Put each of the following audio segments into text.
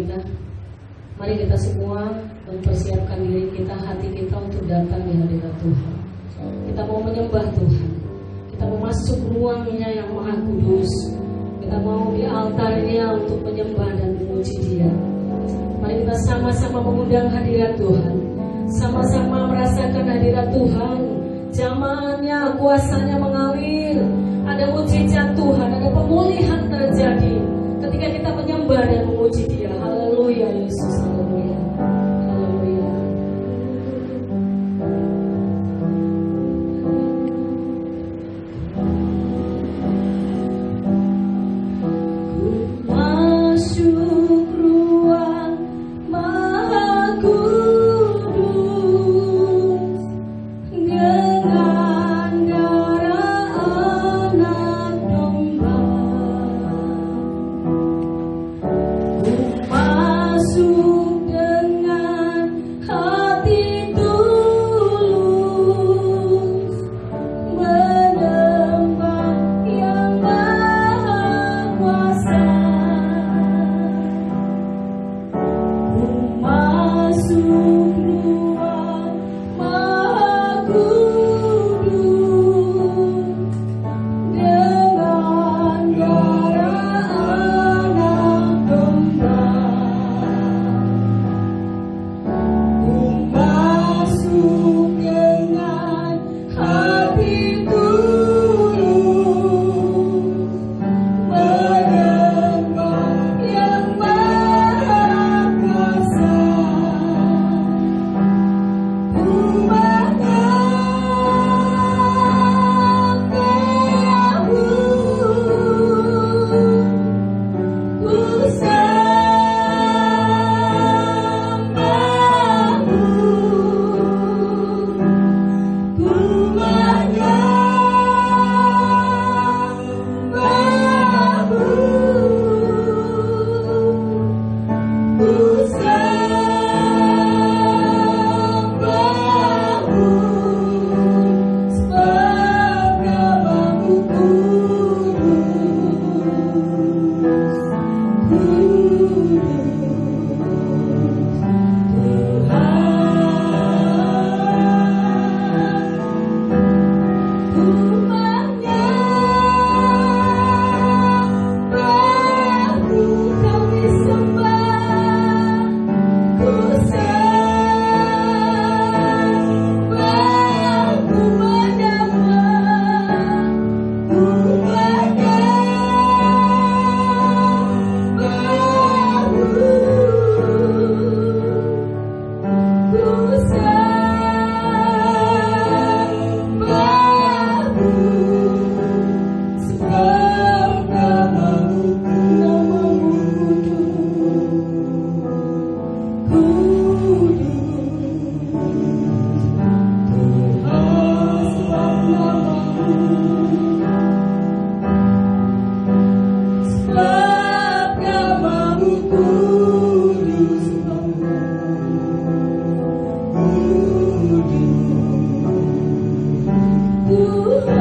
kita. Mari kita semua mempersiapkan diri kita, hati kita untuk datang di hadirat Tuhan. Kita mau menyembah Tuhan. Kita mau masuk ruangnya yang maha kudus. Kita mau di altarnya untuk menyembah dan memuji Dia. Mari kita sama-sama mengundang hadirat Tuhan. Sama-sama merasakan hadirat Tuhan. Zamannya, kuasanya mengalir. Ada mujizat Tuhan, ada pemulihan terjadi ketika kita menyembah dan memuji Dia. Haleluya Yesus, haleluya. Haleluya. Ku masuk ruang maha kudus dengan darah anak domba. Ku masuk dengan hati tulus menyembah yang maha kuasa. Ku masuk ruang maha kudus dengan darah anak domba. Ku masuk dengan hati tulus menyembah yang maha kuasa. Ku menghadap-Mu, ku sembah-Mu, ku menyembah-Mu, ku sembah-Mu, sebab namamu kami sembah, ku sembah, ku menyembah, ku menyembah-Mu, ku sembah-Mu, sebab namamu kudus. Tuhan, sebab namamu kudus, Tuhan.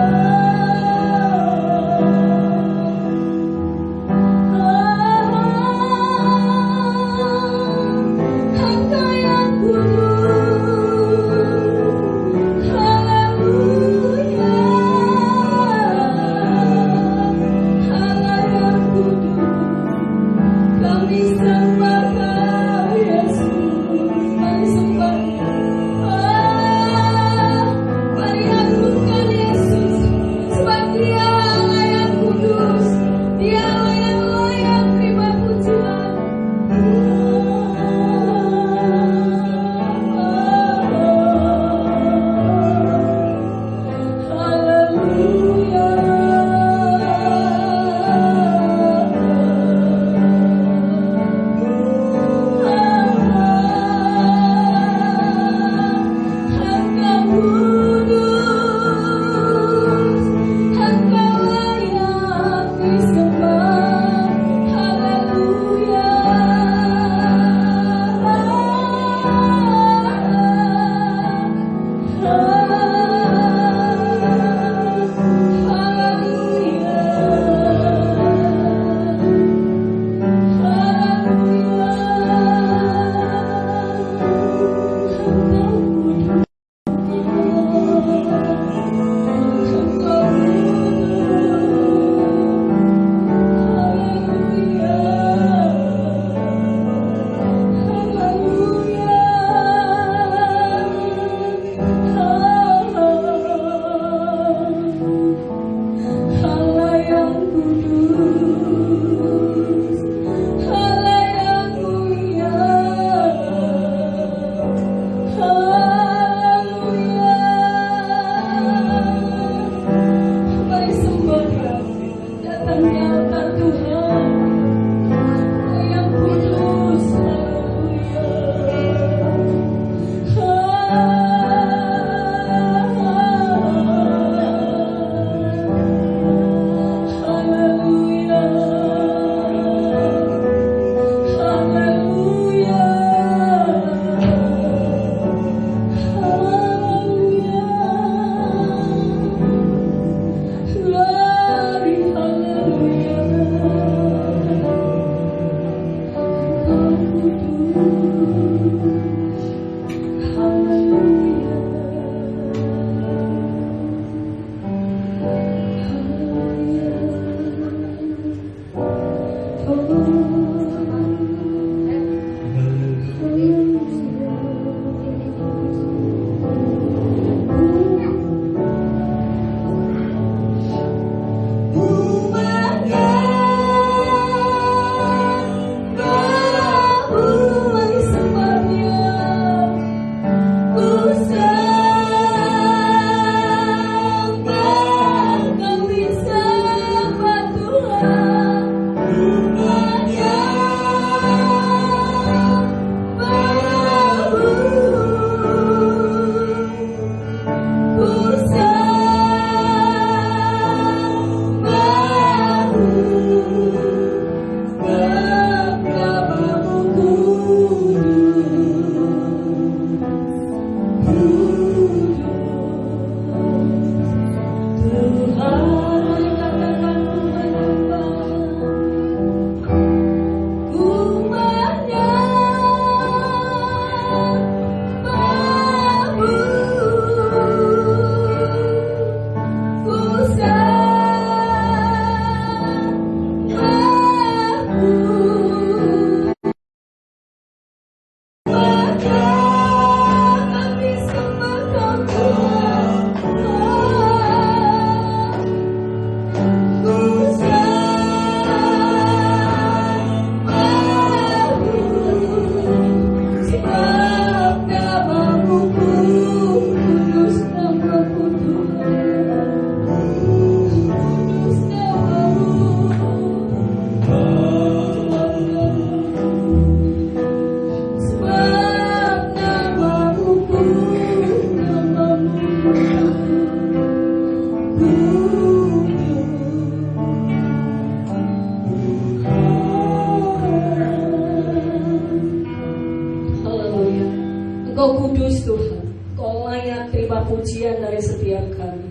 pujian dari setiap kami.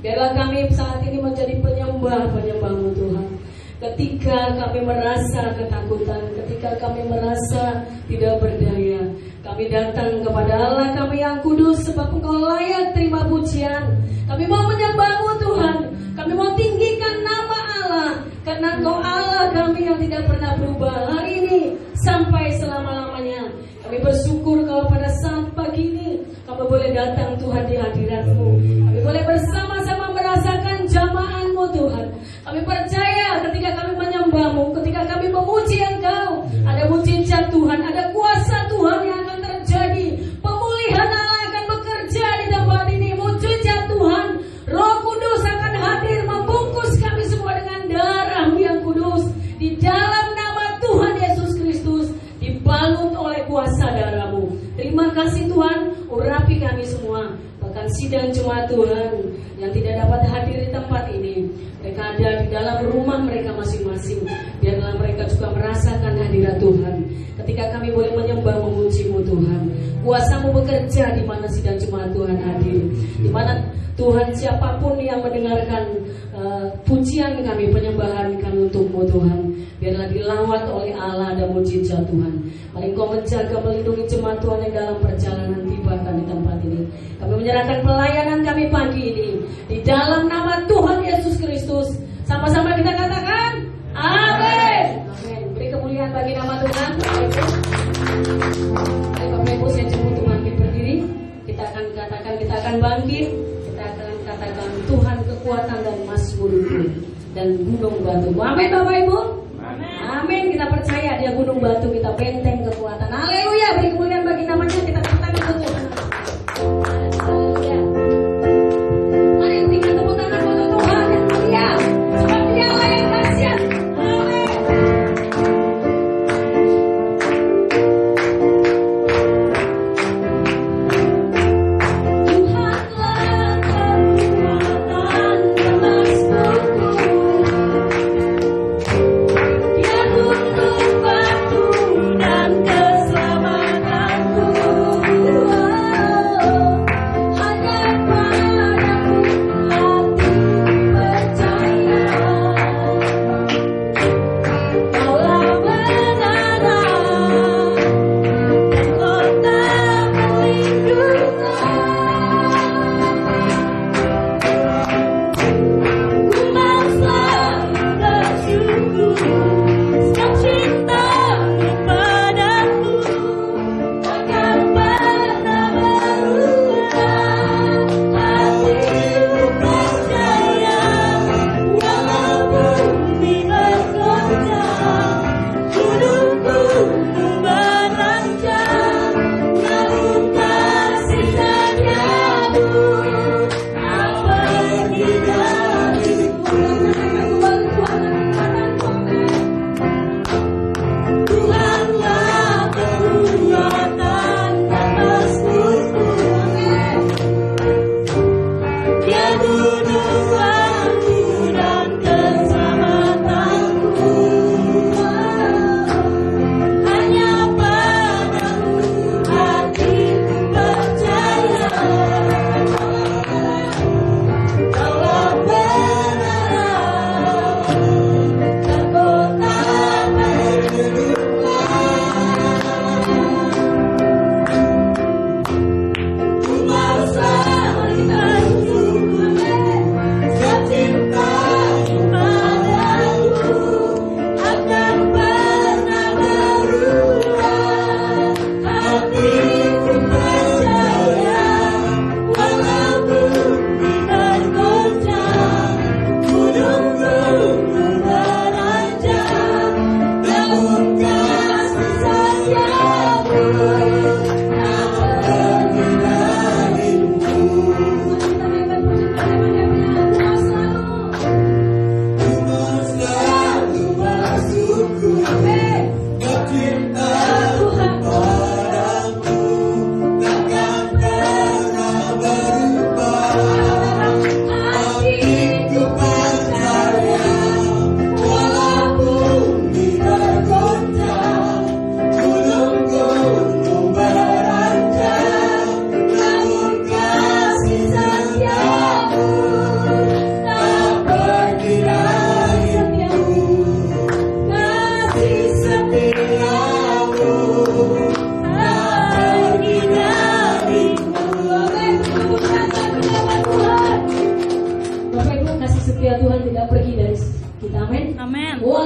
Biarlah kami saat ini menjadi penyembah-penyembah-Mu Tuhan. Ketika kami merasa ketakutan, ketika kami merasa tidak berdaya, kami datang kepada Allah kami yang kudus, sebab Engkau layak terima pujian. Kami mau menyembah-Mu Tuhan. Kami mau tinggikan nama Allah, karena Engkau Allah kami yang tidak pernah berubah hari ini sampai selama-lamanya. Kami bersyukur kalau pada saat pagi ini kami boleh datang Tuhan di hadirat-Mu. Kami boleh bersama-sama merasakan jamaah-Mu Tuhan. Kami percaya ketika kami menyembah-Mu, ketika kami memuji Engkau, ada mujizat Tuhan, ada kuasa Tuhan yang akan terjadi. Pemulihan Allah akan bekerja di tempat ini. Mujizat Tuhan, Roh Kudus akan hadir membungkus kami semua dengan darah-Mu yang kudus. Di dalam nama Tuhan Yesus Kristus, dibalut oleh kuasa darah-Mu. Terima kasih Tuhan, urapi kami semua. Bahkan sidang jemaat Tuhan yang tidak dapat hadir di tempat ini, mereka ada di dalam rumah mereka masing-masing. Biarlah mereka juga merasakan hadirat Tuhan. Ketika kami boleh menyembah memuji-Mu Tuhan, kuasa-Mu bekerja di mana sidang jemaat Tuhan hadir. Di mana Tuhan siapapun yang mendengarkan pujian kami, penyembahan kami untuk-Mu Tuhan, biarlah dilawat oleh Allah dan mujizat Tuhan. Mari Engkau menjaga, melindungi jemaat Tuhan yang dalam perjalanan tiba kami tempat ini. Kami menyerahkan pelayanan kami pagi ini di dalam nama Tuhan Yesus Kristus. Sama-sama kita katakan amin. Amin. Beri kemuliaan bagi nama Tuhan. Bapak Ibu, saya jemput untuk bangkit berdiri. Kita akan katakan, kita akan bangkit. Kita akan katakan Tuhan kekuatan dan mazmurku dan gunung batu. Amin Bapak Ibu. Amin. Kita percaya dia gunung batu, kita benteng kekuatan. Haleluya. Beri kemuliaan bagi namanya. Kita katakan untuk Tuhan. Haleluya. Mari berikan tepuk tangan untuk Tuhan yang mulia, sebab Dia Allah yang dahsyat.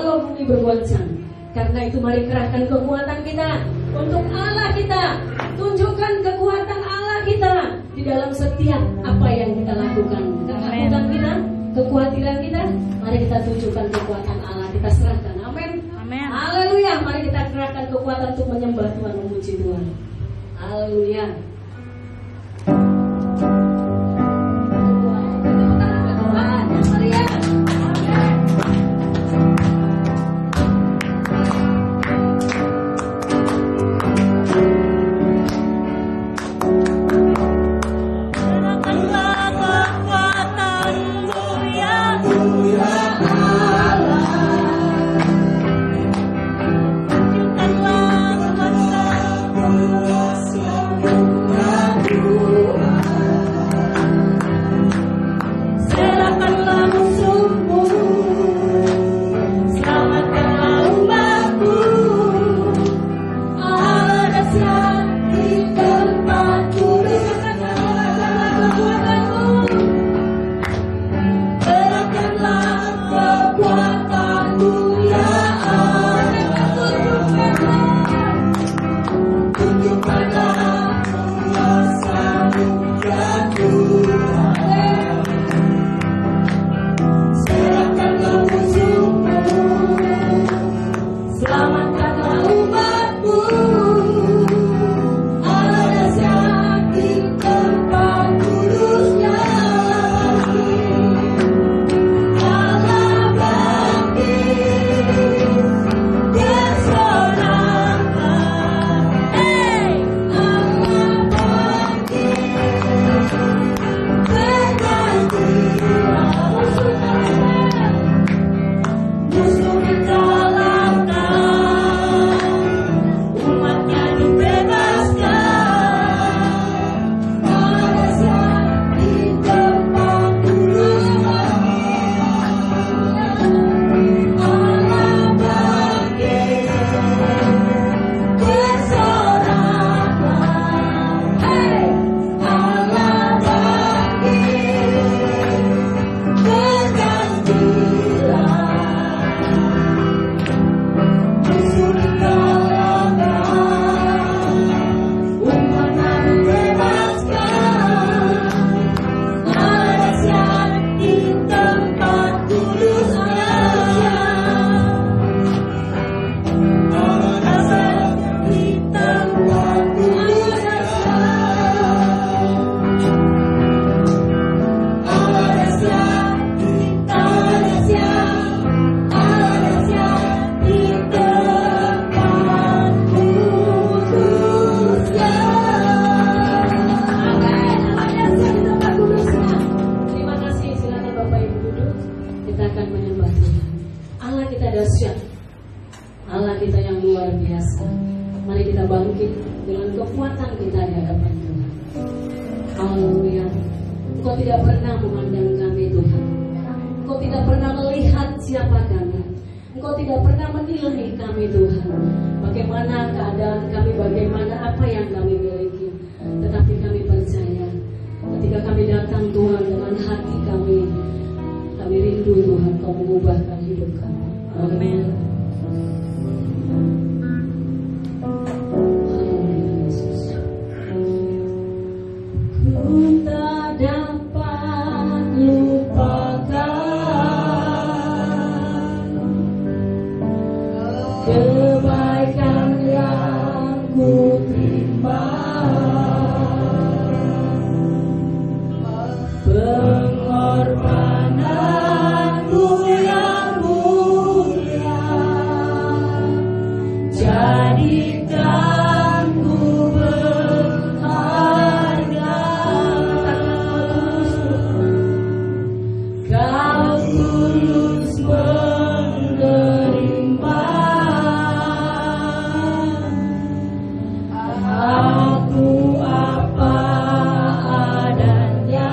walau bumi bergoncang. Karena itu mari kerahkan kekuatan kita untuk Allah kita. Tunjukkan kekuatan Allah kita di dalam setiap apa yang kita lakukan. Ketakutan kita, kekhawatiran kita, mari kita tunjukkan kekuatan Allah, kita serahkan. Amin. Amin. Haleluya. Mari kita kerahkan kekuatan untuk menyembah Tuhan, memuji Tuhan. Haleluya. Aku apa adanya.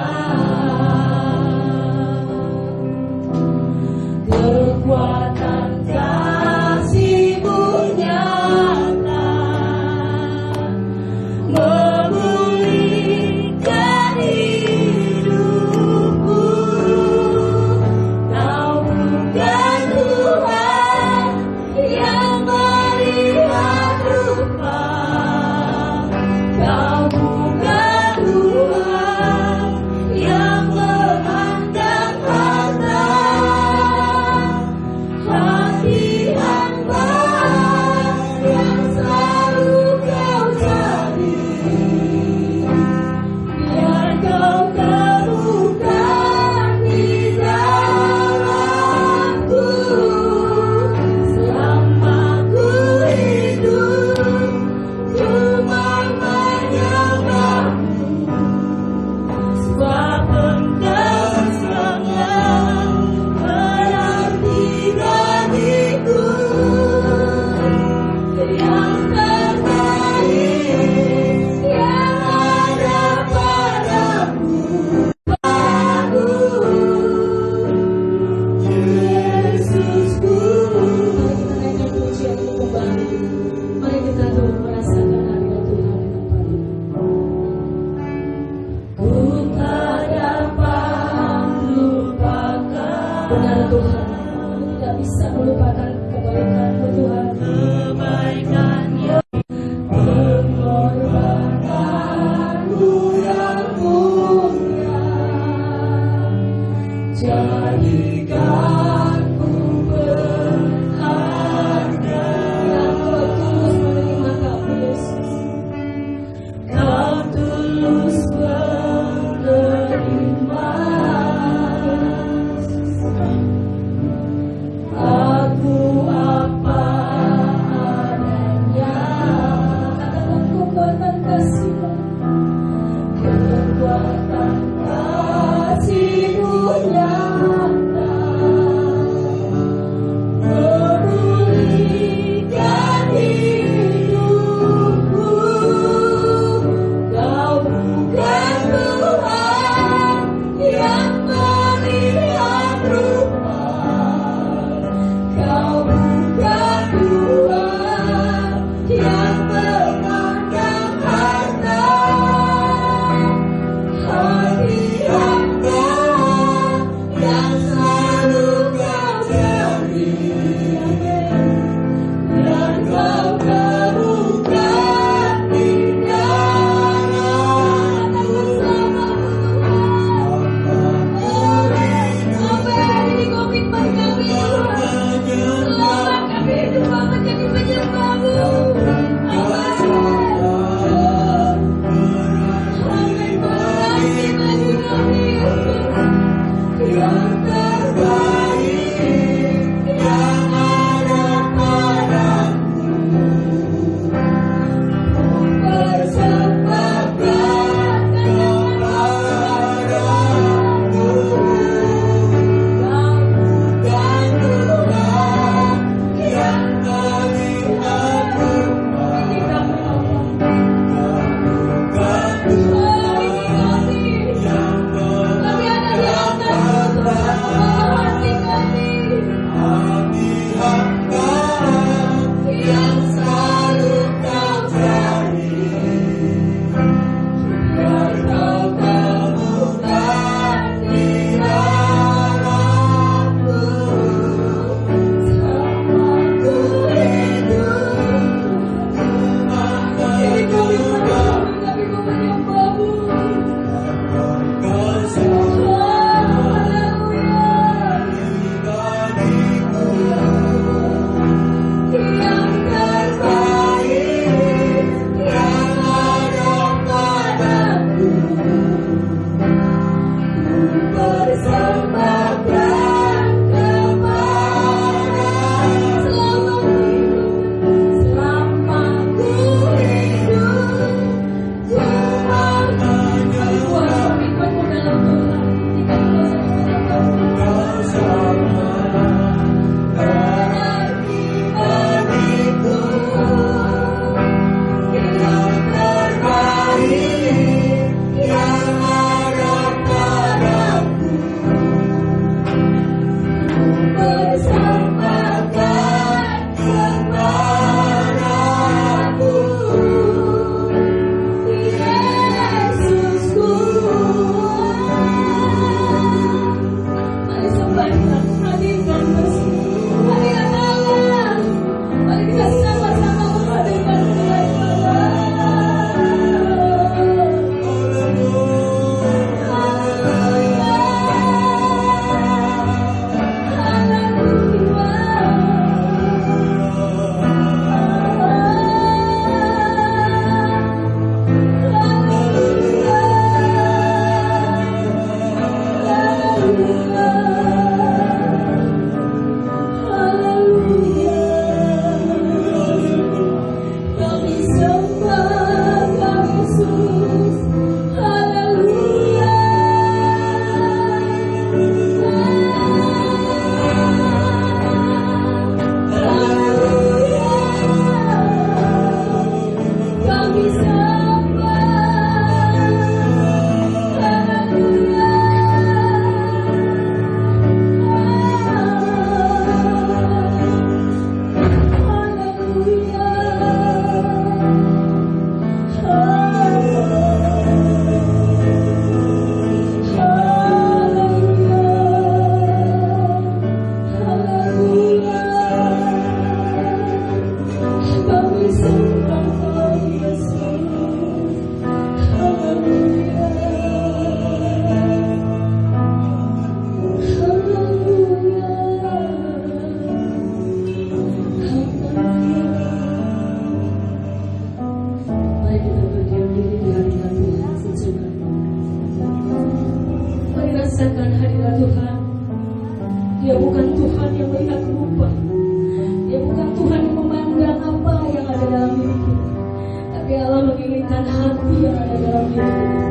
dengan hati yang ada dalam hidup kita.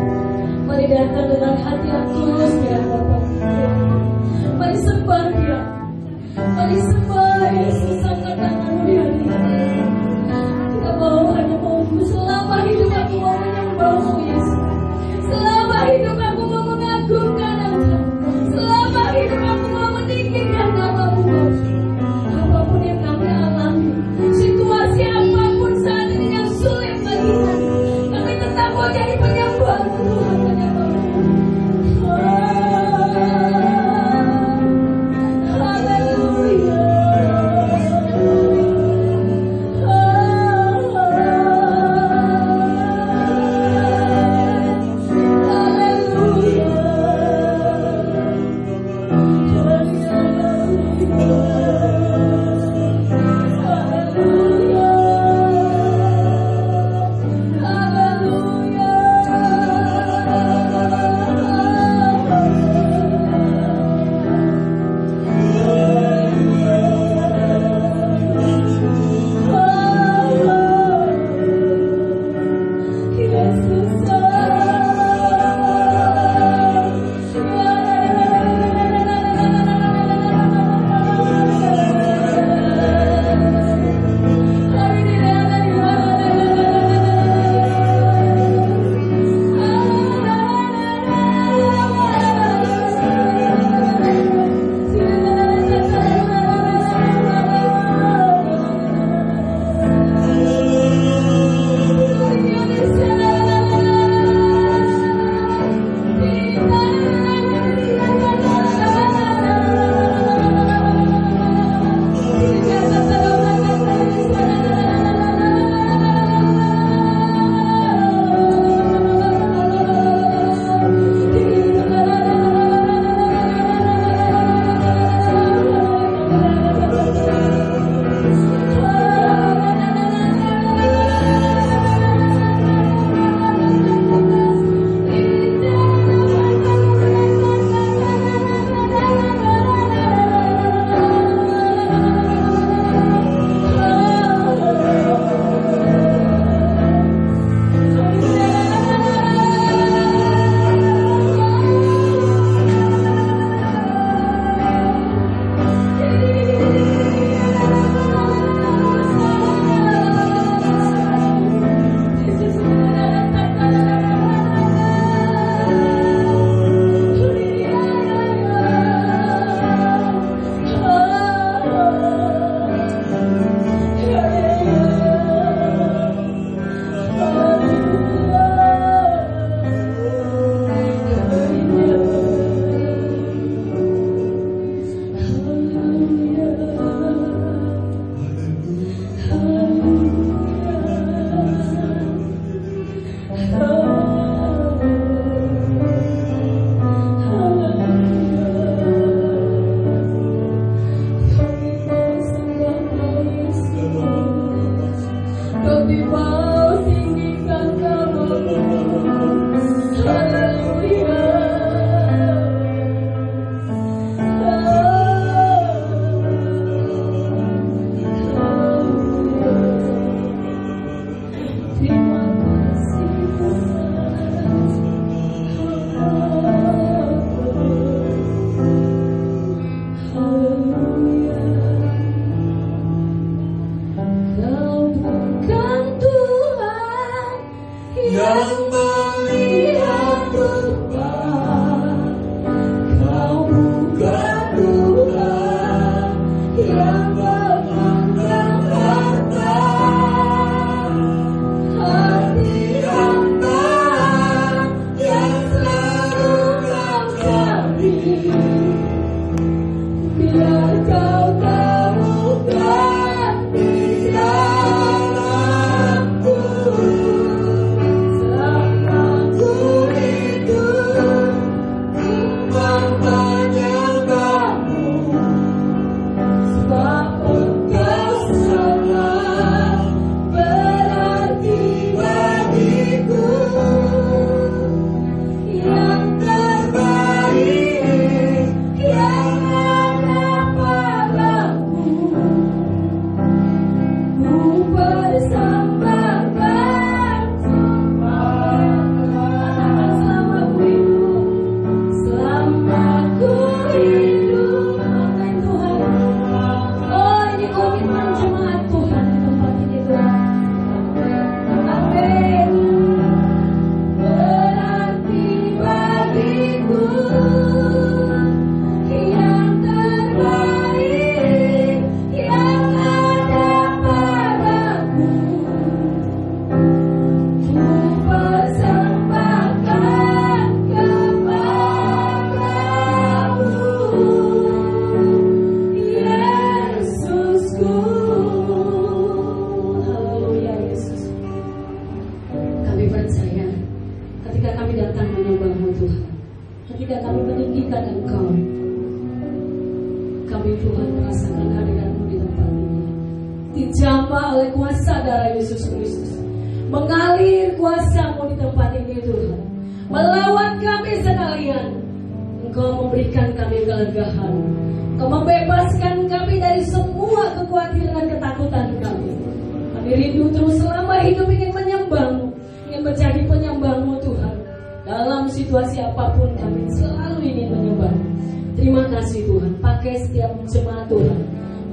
Mari datang dengan hati yang tulus ya Bapak. Mari sembah Dia. Mari sembah Yesus angkat tanganmu di hati kita. Kita mau hanya mau selama hidup aku mau menyembahmu Yesus. Selama hidup aku mau mengagungkan Engkau. Selama hidup aku mau meninggikan nama-Mu. Apapun yang kami alami, situasi apapun saat ini yang sulit bagi kami tetap mau jadi penyembah-Mu Tuhan, penyembah-Mu. Haleluya. dijamah oleh kuasa darah Yesus Kristus. Mengalir kuasa-Mu di tempat ini Tuhan. Melawan kami sekalian. Engkau memberikan kami kelegaan. Engkau membebaskan kami dari semua kekhawatiran dan ketakutan kami. Kami rindu terus selama hidup ingin menyembah-Mu, ingin menjadi penyembah-Mu Tuhan. Dalam situasi apapun kami selalu ingin menyembah-Mu. Terima kasih Tuhan. Pakai setiap jemaat Tuhan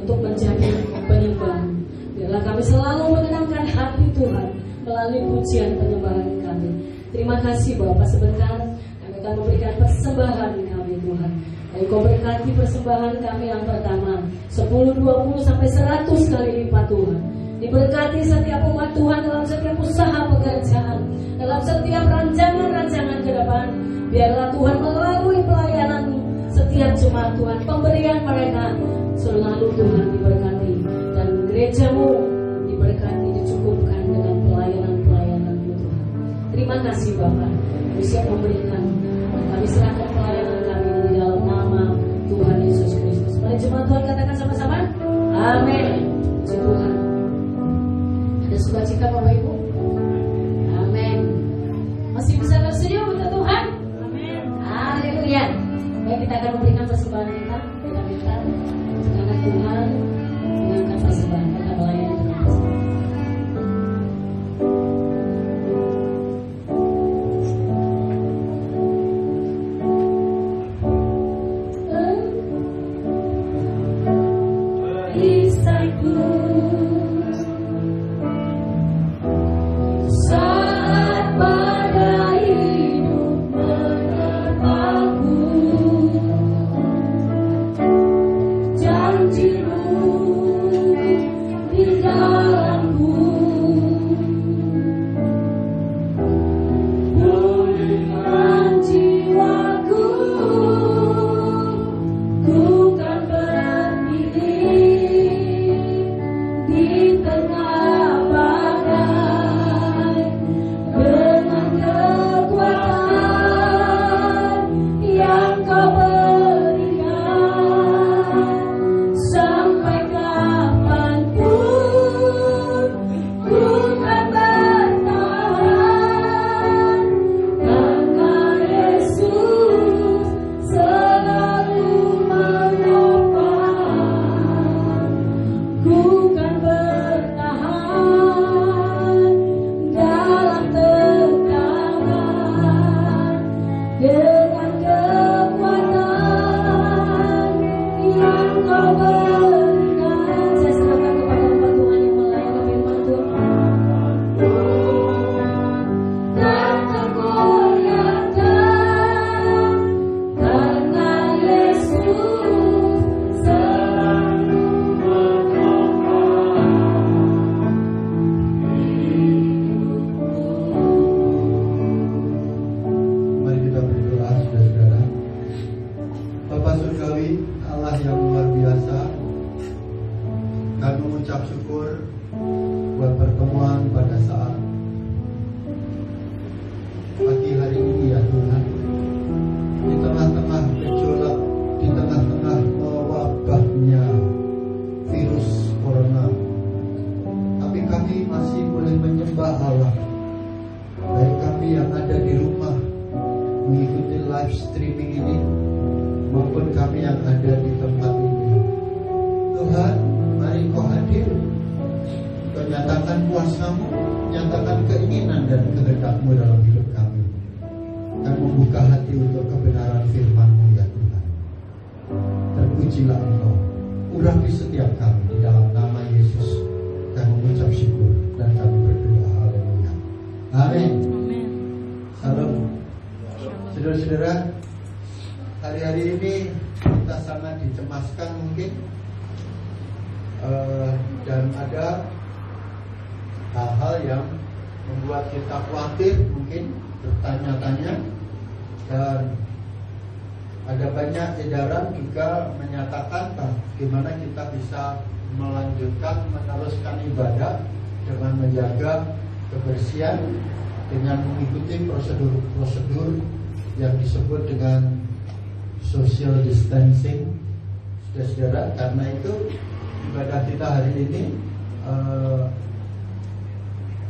untuk menjadi penyembah-Mu. Biarlah kami selalu menyenangkan hati Tuhan melalui pujian penyembahan kami. Terima kasih Bapak. Sebentar kami akan memberikan persembahan kami Tuhan. Dan Kau berkati persembahan kami yang pertama 10, 20 sampai 100 kali lipat Tuhan. Diberkati setiap umat Tuhan dalam setiap usaha pekerjaan, dalam setiap rancangan-rancangan ke depan. Biarlah Tuhan melalui pelayanan setiap jemaat Tuhan, pemberian mereka selalu Tuhan diberkati. Dan gereja-Mu diberkati, dicukupkan dengan pelayanan-pelayanan-Mu Tuhan. Terima kasih Bapak. Kami siap memberikan. Kami serahkan pelayanan kami di dalam nama Tuhan Yesus Kristus. Mari jemaat Tuhan katakan sama-sama. Amin. Puji Tuhan. Ada sukacita Bapak Ibu? Amin. Masih bisa tersenyum untuk Tuhan? Amin. Haleluya. Baik, kita akan memberikan persembahan kita. Kita minta anak Tuhan mengangkat persembahan. Kita melayani dengan persembahan. Saudara-saudara, hari-hari ini kita sangat dicemaskan mungkin, dan ada hal-hal yang membuat kita khawatir, mungkin bertanya-tanya, dan ada banyak edaran juga menyatakan bagaimana kita bisa melanjutkan, meneruskan ibadah dengan menjaga kebersihan, dengan mengikuti prosedur-prosedur yang disebut dengan social distancing, saudara-saudara. Karena itu ibadah kita hari ini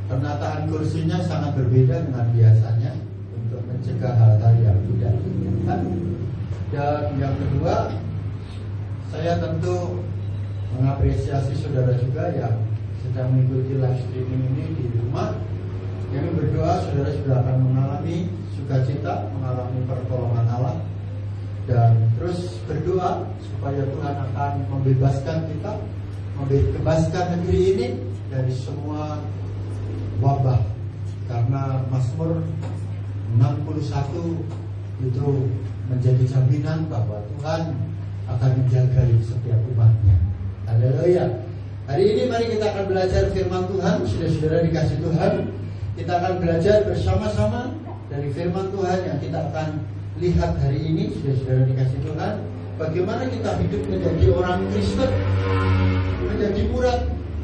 penataan kursinya sangat berbeda dengan biasanya untuk mencegah hal-hal yang tidak diinginkan. Dan yang kedua, saya tentu mengapresiasi saudara juga yang sedang mengikuti live streaming ini di rumah. Kami berdoa saudara sudah akan mengalami sukacita, mengalami pertolongan Allah, dan terus berdoa supaya Tuhan akan membebaskan kita, membebaskan negeri ini dari semua wabah. Karena Mazmur 61 itu menjadi jaminan bahwa Tuhan akan menjaga setiap umatnya. Haleluya. Hari ini mari kita akan belajar firman Tuhan. Saudara-saudara dikasih Tuhan, kita akan belajar bersama-sama dari firman Tuhan yang kita akan lihat hari ini. Saudara-saudara dikasih Tuhan, bagaimana kita hidup menjadi orang Kristen, menjadi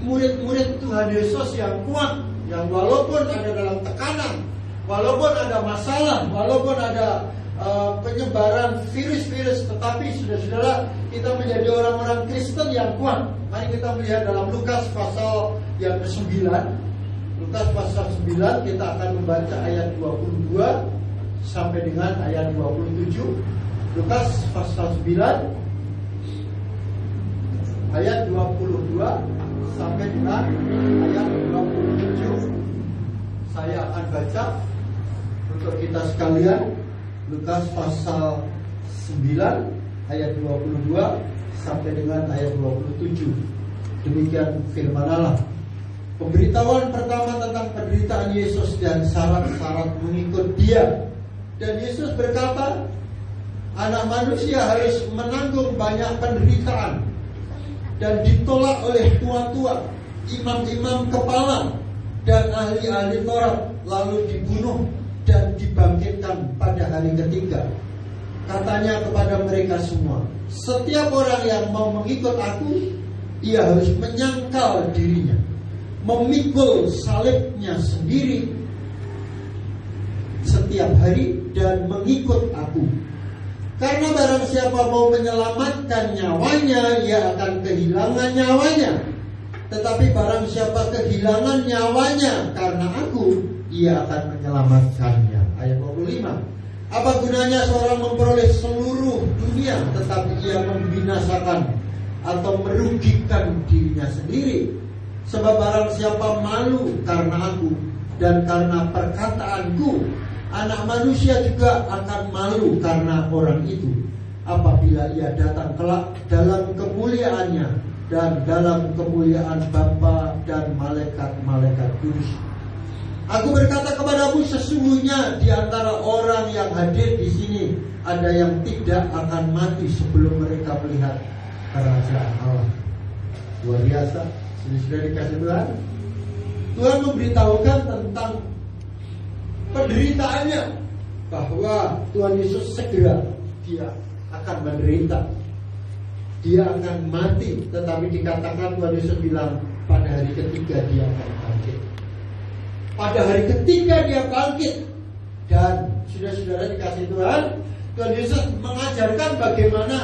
murid Tuhan Yesus yang kuat, yang walaupun ada dalam tekanan, walaupun ada masalah, walaupun ada penyebaran virus-virus, tetapi saudara-saudara, kita menjadi orang-orang Kristen yang kuat. Mari kita melihat dalam Lukas pasal yang ke-9. Lukas pasal 9, kita akan membaca ayat 22 sampai dengan ayat 27. Lukas pasal 9 ayat 22 sampai dengan ayat 27. Saya akan baca untuk kita sekalian. Lukas pasal 9 ayat 22 sampai dengan ayat 27. Demikian firman Allah. Pemberitahuan pertama tentang penderitaan Yesus dan syarat-syarat mengikut Dia. Dan Yesus berkata, Anak manusia harus menanggung banyak penderitaan dan ditolak oleh tua-tua, imam-imam kepala, dan ahli-ahli Taurat, lalu dibunuh dan dibangkitkan pada hari ketiga. Katanya kepada mereka semua, setiap orang yang mau mengikut aku, ia harus menyangkal dirinya, memikul salibnya sendiri setiap hari dan mengikut aku. Karena barang siapa mau menyelamatkan nyawanya, ia akan kehilangan nyawanya. Tetapi barang siapa kehilangan nyawanya karena aku, ia akan menyelamatkannya. Ayat 25. Apa gunanya seorang memperoleh seluruh dunia tetapi ia membinasakan atau merugikan dirinya sendiri? Sebab barang siapa malu karena aku dan karena perkataanku, Anak manusia juga akan malu karena orang itu apabila ia datang kelak dalam kemuliaannya dan dalam kemuliaan Bapa dan malaikat-malaikat kudus. Aku berkata kepadamu, sesungguhnya di antara orang yang hadir di sini ada yang tidak akan mati sebelum mereka melihat kerajaan Allah. Luar biasa. Sudah dikasih Tuhan. Tuhan memberitahukan tentang penderitaannya, bahwa Tuhan Yesus segera Dia akan menderita, Dia akan mati. Tetapi dikatakan Tuhan Yesus bilang pada hari ketiga Dia akan bangkit. Pada hari ketiga Dia bangkit. Dan saudara-saudara dikasih Tuhan, Tuhan Yesus mengajarkan bagaimana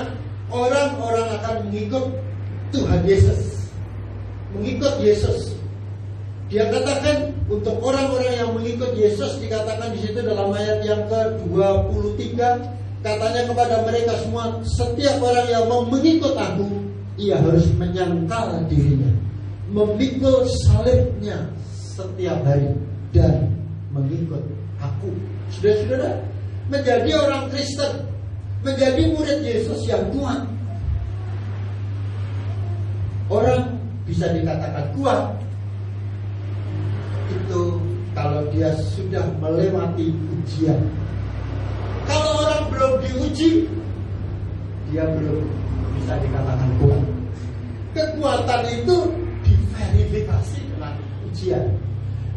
orang-orang akan mengikut Tuhan Yesus, mengikut Yesus. Dia katakan untuk orang-orang yang mengikut Yesus, dikatakan di situ dalam ayat yang ke-23, katanya kepada mereka semua, setiap orang yang mau mengikut aku, ia harus menyangkal dirinya, memikul salibnya setiap hari dan mengikut aku. Saudara-saudara, menjadi orang Kristen, menjadi murid Yesus yang kuat, orang bisa dikatakan kuat itu kalau dia sudah melewati ujian. Kalau orang belum diuji, dia belum bisa dikatakan kuat. Kekuatan itu diverifikasi dengan ujian.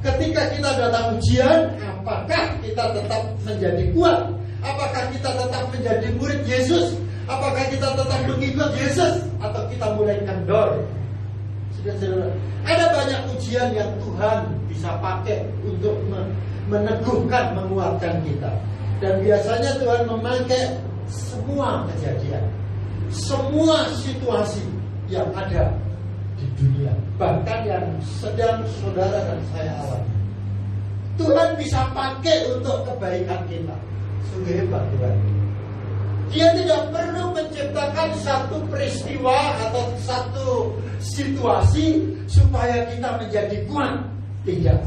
Ketika kita datang ujian, apakah kita tetap menjadi kuat? Apakah kita tetap menjadi murid Yesus? Apakah kita tetap mengikut Yesus? Atau kita mulai kendor? Ada banyak ujian yang Tuhan bisa pakai untuk meneguhkan, menguatkan kita. Dan biasanya Tuhan memakai semua kejadian, semua situasi yang ada di dunia, bahkan yang sedang saudara dan saya alami, Tuhan bisa pakai untuk kebaikan kita. Sungguh hebat Tuhan. Dia tidak perlu menciptakan satu peristiwa atau satu situasi supaya kita menjadi kuat. Tidak.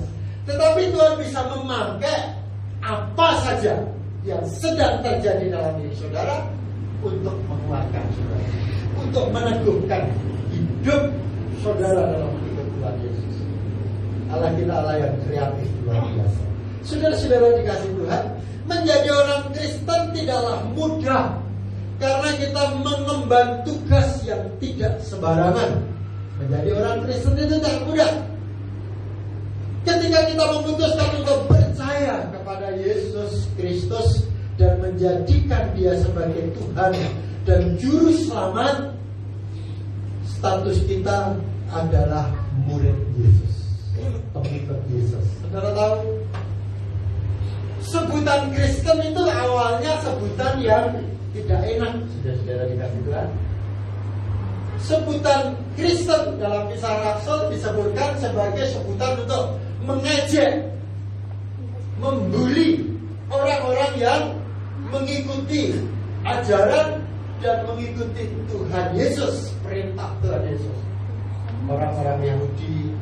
Tetapi Tuhan bisa memakai apa saja yang sedang terjadi dalam diri saudara untuk menguatkan saudara, untuk meneguhkan hidup saudara dalam hidup Tuhan Yesus. Allah kita Allah yang kreatif luar biasa. Saudara-saudara dikasih Tuhan, menjadi orang Kristen tidaklah mudah, karena kita mengemban tugas yang tidak sembarangan. Menjadi orang Kristen itu tidak mudah. Ketika kita memutuskan untuk percaya kepada Yesus Kristus dan menjadikan Dia sebagai Tuhan dan Juru Selamat, status kita adalah murid Yesus, pengikut Yesus. Saudara tahu, sebutan Kristen itu awalnya sebutan yang tidak enak. Saudara dikasih Tuhan, sebutan Kristen dalam Kisah Rasul disebutkan sebagai sebutan untuk mengejek, membuli orang-orang yang mengikuti ajaran dan mengikuti Tuhan Yesus, perintah Tuhan Yesus. Orang-orang Yahudi,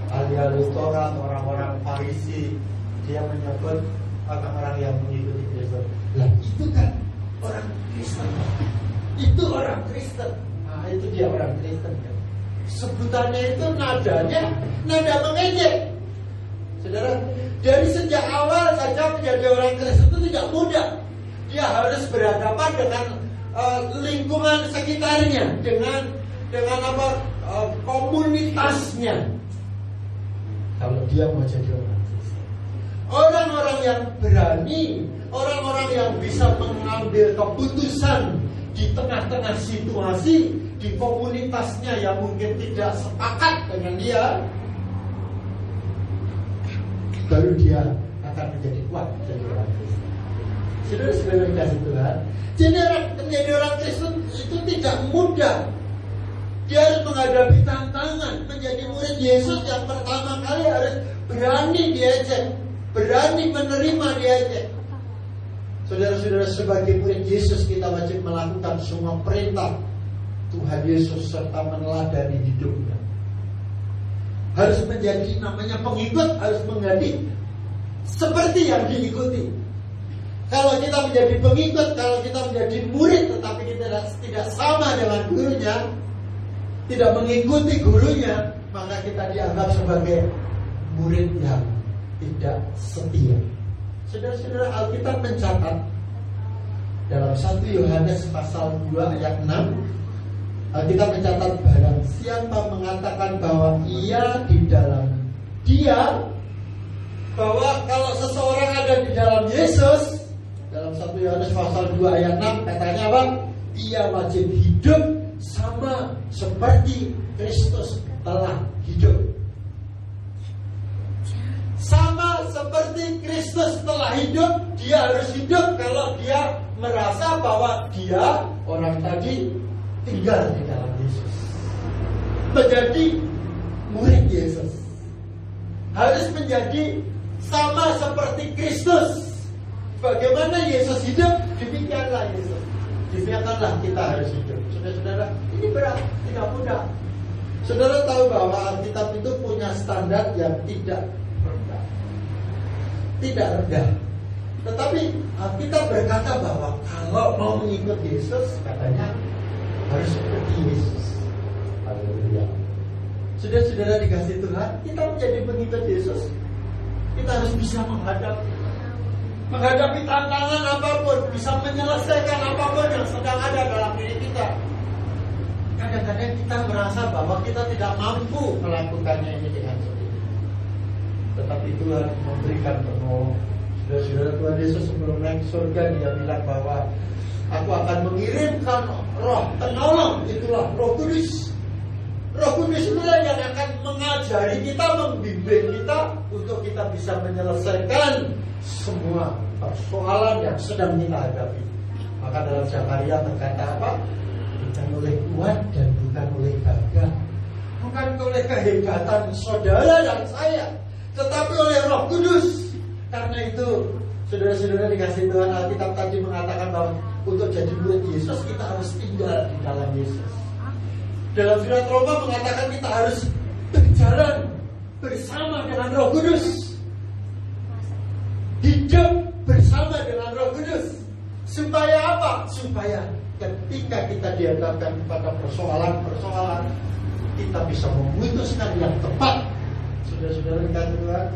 ahli-ahli Taurat, orang-orang Farisi, dia menyebut orang-orang yang mengikuti Kristus. Lah itu kan orang Kristen. Itu orang Kristen. Nah itu dia orang Kristen kan. Sebutannya itu nadanya nada mengejek. Saudara, dari sejak awal saja menjadi orang Kristen itu tidak mudah. Dia harus berhadapan dengan lingkungan sekitarnya, dengan komunitasnya. Kalau dia mau jadi orang Kristen, orang-orang yang berani, orang-orang yang bisa mengambil keputusan di tengah-tengah situasi di komunitasnya yang mungkin tidak sepakat dengan dia, baru dia akan menjadi kuat jadi orang Kristen. Saudara-saudara dikasih Tuhan, menjadi orang Kristen itu tidak mudah. Dia harus menghadapi tantangan. Menjadi murid Yesus yang pertama kali harus berani diejek, berani menerima diejek. Saudara-saudara, sebagai murid Yesus kita wajib melakukan semua perintah Tuhan Yesus serta meneladani hidupnya. Harus menjadi namanya pengikut, harus menjadi seperti yang diikuti. Kalau kita menjadi pengikut, kalau kita menjadi murid tetapi kita tidak sama dengan gurunya, tidak mengikuti gurunya, maka kita dianggap sebagai murid yang tidak setia. Saudara-saudara, Alkitab mencatat dalam 1 Yohanes pasal 2 ayat 6, Alkitab mencatat barang siapa mengatakan bahwa ia di dalam Dia, bahwa kalau seseorang ada di dalam Yesus, dalam 1 Yohanes pasal 2 ayat 6 katanya apa? Ia wajib hidup sama seperti Kristus telah hidup. Sama seperti Kristus telah hidup, dia harus hidup kalau dia merasa bahwa dia orang tadi tinggal di dalam Yesus, menjadi murid Yesus. Harus menjadi sama seperti Kristus. Bagaimana Yesus hidup, demikianlah Yesus. Demikianlah kita harus hidup. Saudara-saudara, ini berat, tidak mudah. Saudara tahu bahwa Alkitab itu punya standar yang tidak rendah. Tidak rendah. Tetapi Alkitab berkata bahwa kalau mau mengikut Yesus, katanya harus seperti Yesus. Haleluya. Saudara-saudara dikasih Tuhan, kita menjadi pengikut Yesus, kita harus bisa menghadapi tantangan apapun, bisa menyelesaikan apapun yang sedang ada dalam diri kita. Kadang-kadang kita merasa bahwa kita tidak mampu melakukannya ini dengan sendiri. Tetapi Tuhan memberikan penolong. Saudara-saudara, Tuhan Yesus sebelum naik surga dia bilang bahwa Aku akan mengirimkan roh penolong, itulah Roh Kudus. Roh Kudus itulah yang akan mengajari kita, membimbing kita untuk kita bisa menyelesaikan semua persoalan yang sedang kita hadapi. Maka dalam Zakaria berkata apa? Bukan oleh kuat dan bukan oleh gagah, bukan oleh kehebatan saudara dan saya, tetapi oleh Roh Kudus. Karena itu, saudara-saudara dikasih Tuhan, Alkitab tadi mengatakan bahwa untuk jadi murid Yesus kita harus tinggal di dalam Yesus. Dalam surat Roma mengatakan kita harus berjalan bersama dengan Roh Kudus, hidup bersama dengan Roh Kudus. Supaya apa? Supaya ketika kita dihadapkan kepada persoalan-persoalan, kita bisa memutuskan yang tepat. Saudara-saudara dikasih Tuhan,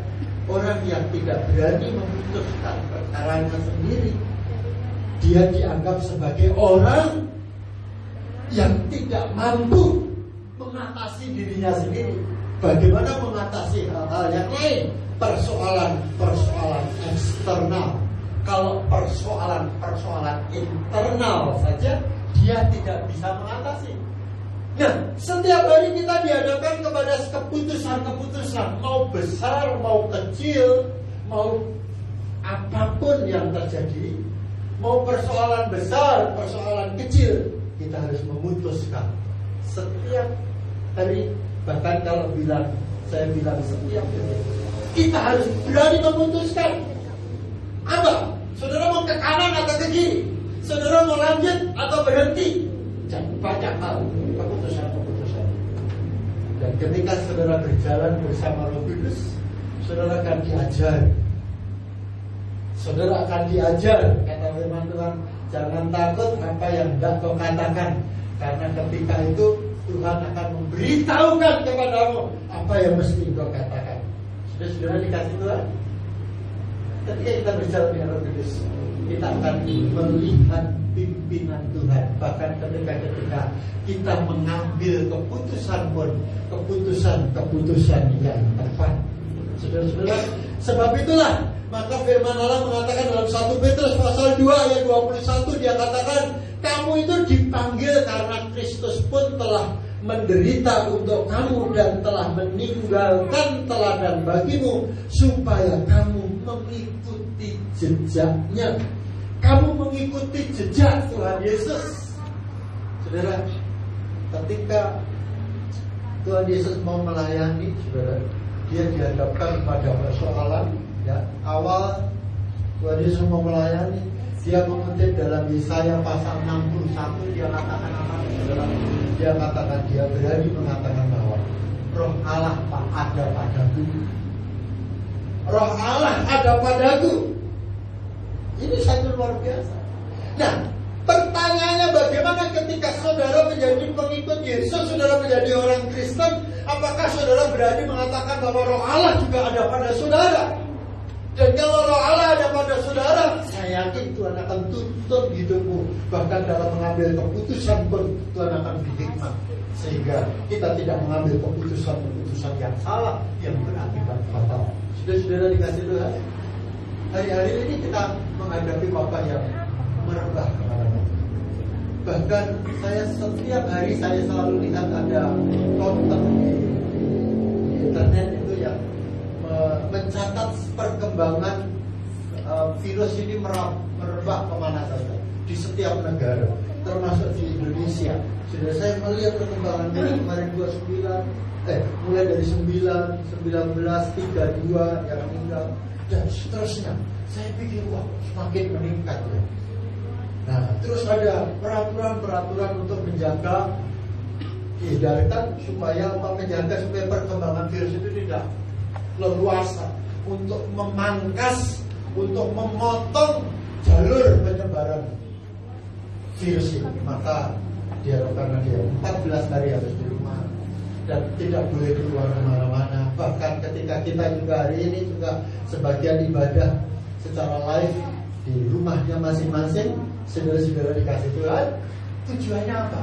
orang yang tidak berani memutuskan perkaranya sendiri, dia dianggap sebagai orang yang tidak mampu mengatasi dirinya sendiri. Bagaimana mengatasi hal-hal yang lain? Persoalan-persoalan eksternal. Kalau persoalan-persoalan internal saja dia tidak bisa mengatasi. Nah, setiap hari kita dihadapkan kepada keputusan-keputusan, mau besar, mau kecil, mau apapun yang terjadi, mau persoalan besar, persoalan kecil, kita harus memutuskan setiap hari. Bahkan kalau saya bilang setiap hari, kita harus berani memutuskan. Apa? Saudara mau ke kanan atau ke kiri? Saudara mau lanjut atau berhenti? Jangan banyak hal keputusan-keputusan. Dan ketika saudara berjalan bersama Roh Kudus, saudara akan diajar. Saudara akan diajar, kata firman Tuhan, jangan takut apa yang hendak kau katakan, karena ketika itu Tuhan akan memberitahukan kepadamu apa yang mesti kau katakan. Saudara dikasih Tuhan, ketika kita berjalan dengan Roh Kudus, kita akan melihat pimpinan Tuhan. Bahkan ketika kita mengambil keputusan pun, keputusan yang tepat. Saudara-saudara, sebab itulah maka firman Allah mengatakan dalam 1 Petrus pasal 2 ayat 21, dia katakan, kamu itu dipanggil karena Kristus pun telah menderita untuk kamu dan telah meninggalkan teladan bagimu, supaya kamu mengikuti jejaknya. Kamu mengikuti jejak Tuhan Yesus. Saudara, ketika Tuhan Yesus mau melayani, saudara, dia dihadapkan pada persoalan. Ya, awal Tuhan Yesus mau melayani, dia mengutip dalam Yesaya pasal 61, dia katakan apa? Dia katakan, dia berani mengatakan bahwa Roh Allah ada padaku. Roh Allah ada padaku. Ini satu luar biasa. Nah, pertanyaannya bagaimana ketika saudara menjadi pengikut Yesus, saudara menjadi orang Kristen, apakah saudara berani mengatakan bahwa Roh Allah juga ada pada saudara? Dan kalau Roh Allah ada pada saudara, saya yakin Tuhan akan tuntun hidupmu. Bahkan dalam mengambil keputusan pun Tuhan akan beri hikmat, sehingga kita tidak mengambil keputusan yang salah, yang berakibat fatal. Saudara-saudara dikasih Tuhan, hari-hari ini kita menghadapi wabah yang merebak kemana-mana. Bahkan setiap hari saya selalu lihat ada konten di internet itu yang mencatat perkembangan virus ini merebak kemana saja di setiap negara, termasuk di Indonesia. Sudah saya melihat perkembangan kemarin 29, mulai dari 19, 32 yang meninggal dan seterusnya. Saya pikir wah semakin meningkat ya. Nah, terus ada peraturan untuk menjaga diedarkan supaya menjaga supaya perkembangan virus itu tidak leluasa, untuk memangkas, untuk memotong jalur penyebaran virus ini. Maka diharapkan dia 14 hari harus di rumah dan tidak boleh keluar kemana-mana. Bahkan ketika kita juga hari ini juga sebagian ibadah secara live di rumahnya masing-masing, saudara-saudara dikasih Tuhan, tujuannya apa?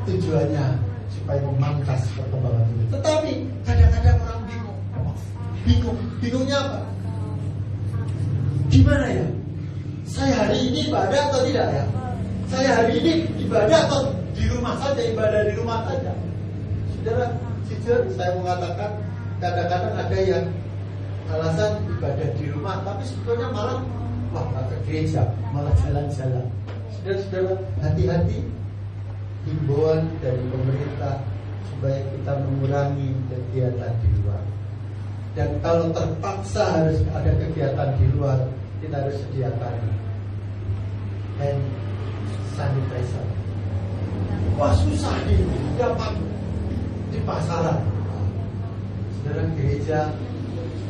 Tujuannya supaya memangkas perkembangan ini. Tetapi kadang-kadang orang bingungnya apa? Gimana ya? Saya hari ini ibadah atau tidak ya? Saya hari ini ibadah atau di rumah saja, ibadah di rumah saja? Saudara, jujur saya mengatakan kadang-kadang ada yang alasan ibadah di rumah, tapi sebetulnya malah nggak ke gereja, malah jalan-jalan. Saudara-saudara, hati-hati. Himbauan dari pemerintah supaya kita mengurangi kegiatan di luar. Dan kalau terpaksa harus ada kegiatan di luar, kita harus sediakan hand sanitizer. Wah, susah dapat di pasaran. Saudara, gereja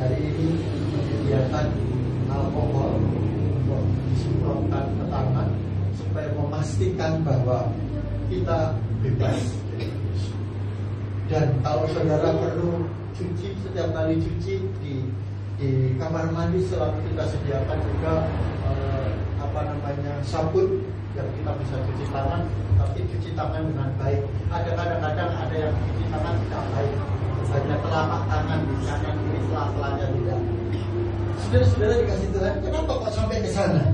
hari ini menyediakan alkohol untuk disemprotkan ke tangan supaya memastikan bahwa kita bebas. Dan kalau saudara perlu cuci, setiap kali cuci di kamar mandi selalu kita sediakan juga sabun yang kita bisa cuci tangan, tapi cuci tangan dengan baik. Ada kadang-kadang ada yang cuci tangan tidak baik, hanya telapak tangan di kanan kiri, sela-selanya tidak. Saudara-saudara dikasih Tuhan, kenapa kok sampai ke sana?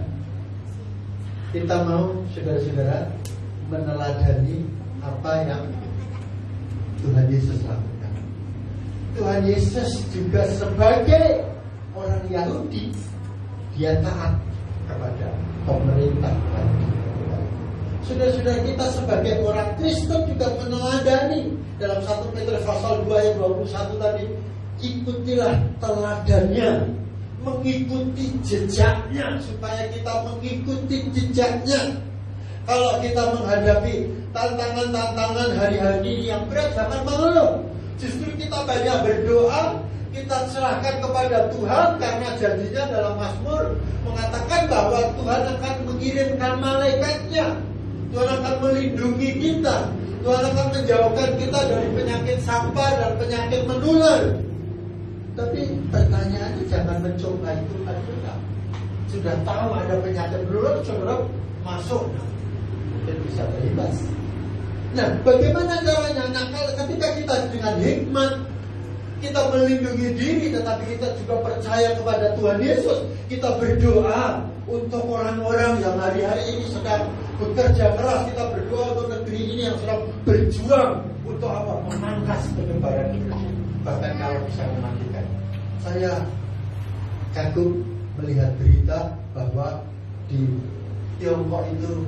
Kita mau saudara-saudara meneladani apa yang Tuhan Yesus lakukan. Tuhan Yesus juga sebagai orang Yahudi, dia taat kepada pemerintah. Saudara-saudara kita sebagai orang Kristen juga meneladani dalam 1 Petrus pasal 2 ayat 21 tadi, ikutilah teladannya, mengikuti jejaknya, supaya kita mengikuti jejaknya. Kalau kita menghadapi tantangan-tantangan hari-hari yang berat, jangan mengeluh. Justru kita banyak berdoa, kita serahkan kepada Tuhan, karena janjinya dalam Mazmur mengatakan bahwa Tuhan akan mengirimkan malaikatnya, Tuhan akan melindungi kita, Tuhan akan menjauhkan kita dari penyakit sampar dan penyakit menular. Tapi pertanyaannya, jangan mencoba itu juga. Sudah tahu ada penyakit menular, saudara masuk dan bisa terlibat. Nah, bagaimana caranya? Nah, ketika kita dengan hikmat kita melindungi diri, tetapi kita juga percaya kepada Tuhan Yesus, kita berdoa untuk orang-orang yang hari-hari ini sedang bekerja keras. Kita berdoa untuk negeri ini yang sedang berjuang untuk apa? Memangkas penyebaran virus, bahkan kalau bisa mematikan. Saya kagum melihat berita bahwa di Tiongkok itu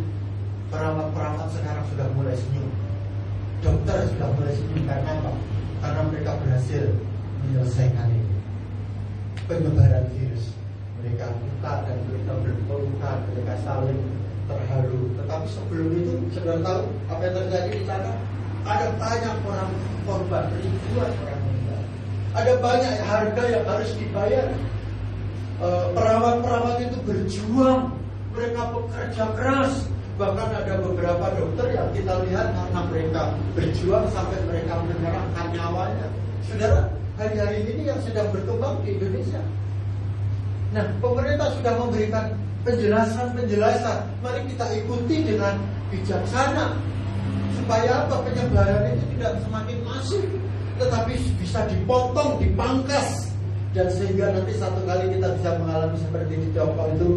perawat-perawat sekarang sudah mulai senyum, dokter sudah mulai senyum. Karena apa? Karena mereka berhasil menyelesaikan ini, penyebaran virus. Mereka buka dan mereka berpelukan, mereka saling terharu. Tetapi sebelum itu, saudara tahu apa yang terjadi di sana? Ada banyak orang korban, ribuan orang meninggal. Ada banyak harga yang harus dibayar. Perawat-perawat itu berjuang, mereka bekerja keras. Bahkan ada beberapa dokter yang kita lihat karena mereka berjuang sampai mereka menyerahkan nyawanya. Saudara, hari-hari ini yang sedang berkembang di Indonesia. Nah, pemerintah sudah memberikan penjelasan. Mari kita ikuti dengan bijaksana, supaya apa? Penyebaran itu tidak semakin masif, tetapi bisa dipotong, dipangkas, dan sehingga nanti satu kali kita bisa mengalami seperti di Tiongkok itu,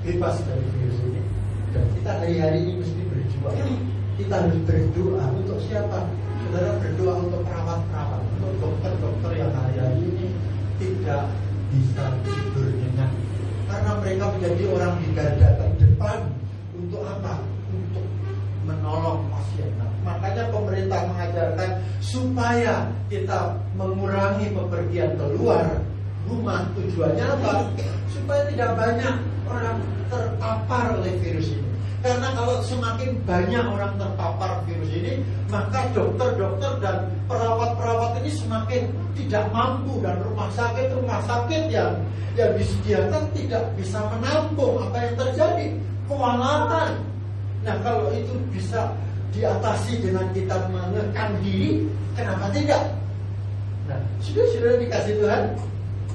bebas dari virus ini. Dan kita hari-hari ini mesti berjuang. Kita harus berdoa untuk siapa? Saudara, berdoa untuk perawat-perawat, untuk dokter-dokter yang hari-hari ini tidak bisa tidur nyenyak, karena mereka menjadi orang di garda terdepan. Untuk apa? Untuk menolong pasien. Nah, makanya pemerintah mengajarkan supaya kita mengurangi bepergian keluar rumah. Tujuannya apa? Supaya tidak banyak orang terpapar oleh virus ini. Karena kalau semakin banyak orang terpapar virus ini, maka dokter-dokter dan perawat-perawat ini semakin tidak mampu, dan rumah sakit yang disediakan tidak bisa menampung apa yang terjadi, kewalahan. Nah, kalau itu bisa diatasi dengan kita mengekang diri, kenapa tidak? Nah, sudah dikasih Tuhan,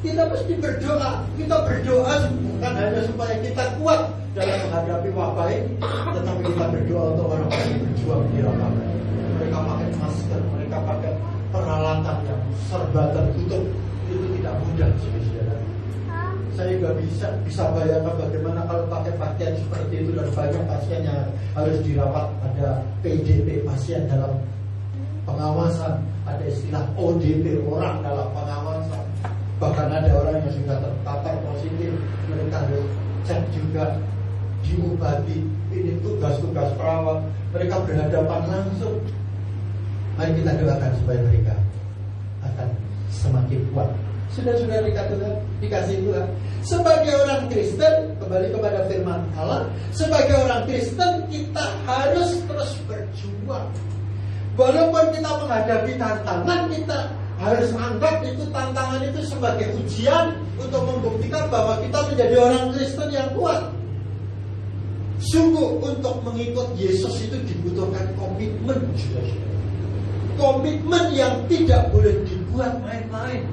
kita mesti berdoa. Kita berdoa bukan hanya supaya kita kuat dalam menghadapi wabah ini, tetapi kita berdoa untuk orang-orang yang berjuang di lapangan. Mereka pakai masker, mereka pakai peralatan yang serba tertutup. Itu tidak mudah, saudara. Saya juga bisa bayangkan bagaimana kalau pakai pakaian seperti itu, dan banyak pasien yang harus dirawat. Ada PDP, pasien dalam pengawasan, ada istilah ODP, orang dalam pengawasan. Bahkan ada orang yang sudah terpapar positif, mereka harus cek juga, diobati. Ini tugas-tugas perawat. Mereka berhadapan langsung Mari kita doakan supaya mereka akan semakin kuat. Sudah dikasih Tuhan. Sebagai orang Kristen, kembali kepada firman Allah, sebagai orang Kristen kita harus terus berjuang. Walaupun kita menghadapi tantangan, kita harus anggap itu tantangan itu sebagai ujian untuk membuktikan bahwa kita menjadi orang Kristen yang kuat. Sungguh untuk mengikut Yesus itu dibutuhkan komitmen, komitmen yang tidak boleh dibuat main-main.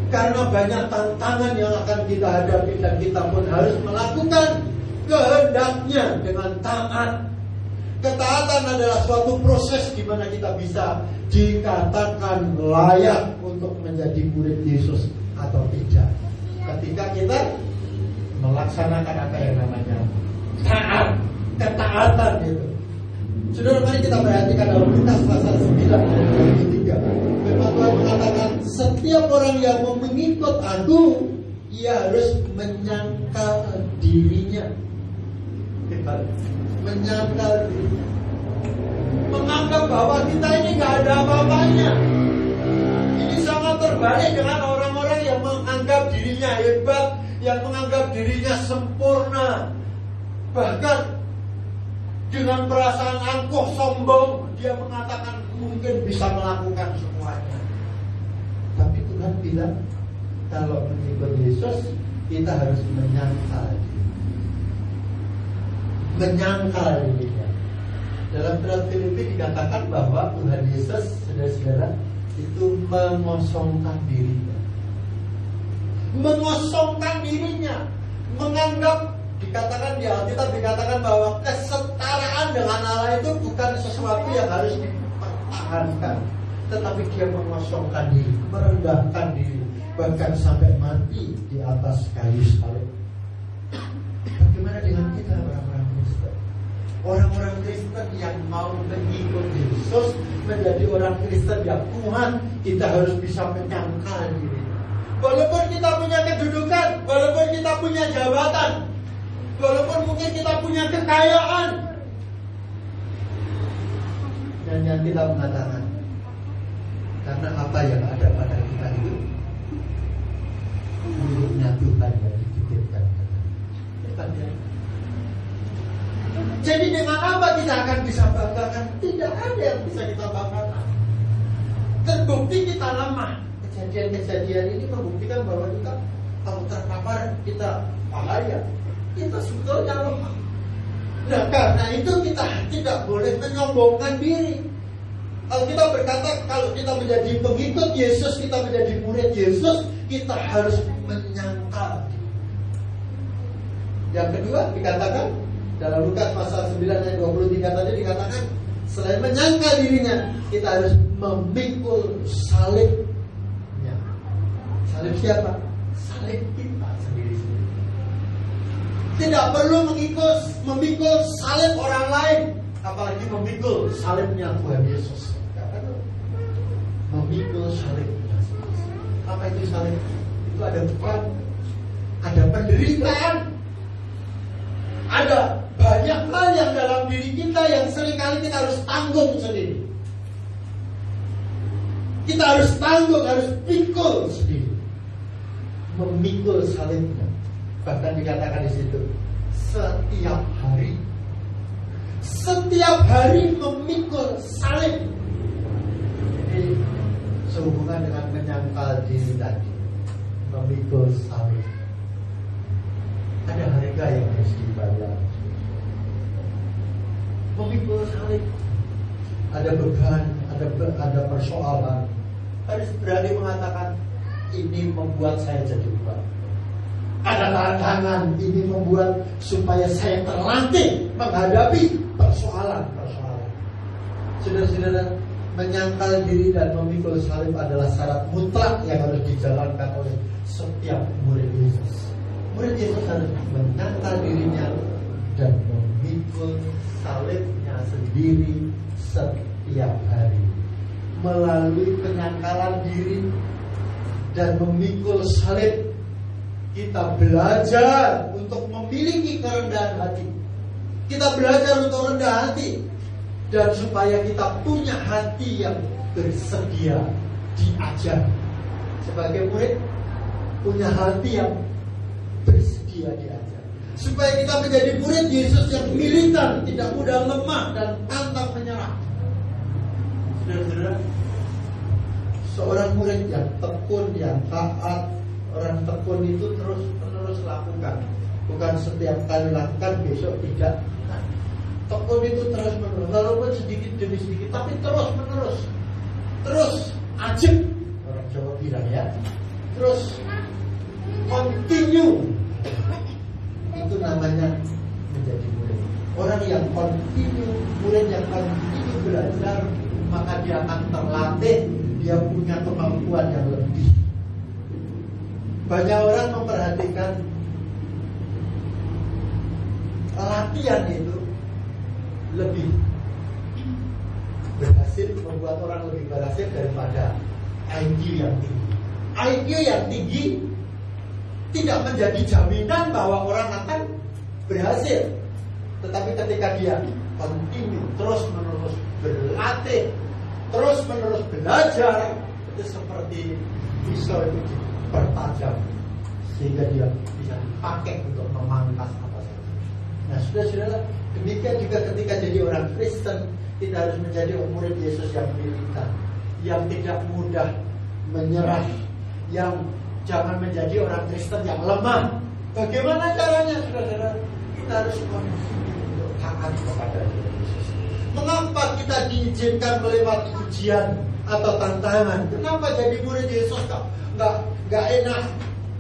Karena banyak tantangan yang akan kita hadapi dan kita pun harus melakukan kehendaknya dengan taat. Ketaatan adalah suatu proses di mana kita bisa dikatakan layak untuk menjadi murid Yesus atau tidak. Ketika kita melaksanakan apa yang namanya taat, ketaatan itu. Saudara, mari kita perhatikan dalam Lukas pasal 9 ayat 23. Firman Tuhan mengatakan, setiap orang yang mengikut aku, ia harus menyangkal dirinya. Menyangkal dirinya, menganggap bahwa kita ini gak ada apa-apanya. Ini sangat terbalik dengan orang-orang yang menganggap dirinya hebat, yang menganggap dirinya sempurna. Bahkan dengan perasaan angkuh sombong, dia mengatakan mungkin bisa melakukan semuanya. Tapi Tuhan bilang, kalau mengikut Yesus, kita harus menyangkal dirinya. Dalam surat Filipi dikatakan bahwa Tuhan Yesus, saudara-saudara, itu mengosongkan dirinya. Mengosongkan dirinya, menganggap, dikatakan di Alkitab dikatakan bahwa kesetaraan dengan Allah itu bukan sesuatu yang harus dipertahankan, tetapi dia mengosongkan diri, merendahkan diri, bahkan sampai mati di atas kayu salib. Bagaimana dengan kita orang-orang Kristen? Orang-orang Kristen yang mau mengikut Yesus, menjadi orang Kristen yang kuat, kita harus bisa menyangkal diri. Walaupun kita punya kedudukan, walaupun kita punya jabatan, walaupun mungkin kita punya kekayaan, dan yang kita mengatakan, karena apa yang ada pada kita itu miliknya Tuhan yang dititipkan. Jadi dengan apa kita akan bisa banggakan? Tidak ada yang bisa kita banggakan. Terbukti kita lemah. Kejadian-kejadian ini membuktikan bahwa kita kalau terpapar kita bahaya. Kita sebetulnya lemah. Nah, karena itu kita tidak boleh menyombongkan diri. Kalau kita berkata, kalau kita menjadi pengikut Yesus, kita menjadi murid Yesus, kita harus menyangkal. Yang kedua dikatakan dalam Lukas pasal 9 ayat 23 tadi dikatakan, selain menyangkal dirinya, kita harus memikul salibnya. Salib siapa? Salib kita sendiri-sendiri. Tidak perlu memikul salib orang lain, apalagi memikul salibnya Tuhan Yesus. Memikul salibnya. Apa itu salib? Itu ada beban, ada penderitaan, ada banyak hal yang dalam diri kita yang seringkali kita harus tanggung sendiri. Kita harus tanggung, harus pikul sendiri. Memikul salibnya. Bahkan dikatakan di situ, setiap hari memikul salib. Jadi sehubungan dengan menyangkal diri tadi, memikul salib. Ada harga yang harus dibayar. Memikul salib, ada beban, ada persoalan. Harus berani mengatakan, ini membuat saya jadi kuat. Ada tantangan, ini membuat supaya saya terlatih menghadapi persoalan-persoalan. Saudara-saudara, menyangkal diri dan memikul salib adalah syarat mutlak yang harus dijalankan oleh setiap murid Yesus. Murid Yesus harus menyangkal dirinya dan memikul salibnya sendiri setiap hari. Melalui penyangkalan diri dan memikul salib, kita belajar untuk memiliki kerendahan hati. Kita belajar untuk rendah hati. dan supaya kita punya hati yang bersedia diajar. Sebagai murid punya hati yang bersedia diajar, supaya kita menjadi murid Yesus yang militan, tidak mudah lemah dan pantang menyerah. Saudara-saudara, seorang murid yang tekun, yang taat, orang tekun itu terus lakukan. Bukan setiap kali lakukan besok tidak. Tekun itu terus menerus, walaupun sedikit demi sedikit, tapi terus menerus, terus ajib, orang Jawa bilang ya, terus continue. Itu namanya menjadi murid. Orang yang continue, murid yang continue belajar, maka dia akan terlatih, dia punya kemampuan yang lebih. Banyak orang memperhatikan latihan itu lebih berhasil, membuat orang lebih berhasil daripada IQ yang tinggi. IQ yang tinggi tidak menjadi jaminan bahwa orang akan berhasil. Tetapi ketika dia continue, terus menerus berlatih, terus menerus belajar, itu seperti pisau itu dipertajam sehingga dia bisa dipakai untuk memangkas apa saja. Nah, saudara-saudara, demikian juga ketika jadi orang Kristen, kita harus menjadi murid Yesus yang militan, yang tidak mudah menyerah, yang jangan menjadi orang Kristen yang lemah. Bagaimana caranya, saudara-saudara? Kita harus konsisten untuk taat kepada Yesus. Mengapa kita diizinkan melewati ujian atau tantangan? Kenapa jadi murid Yesus kok nggak enak?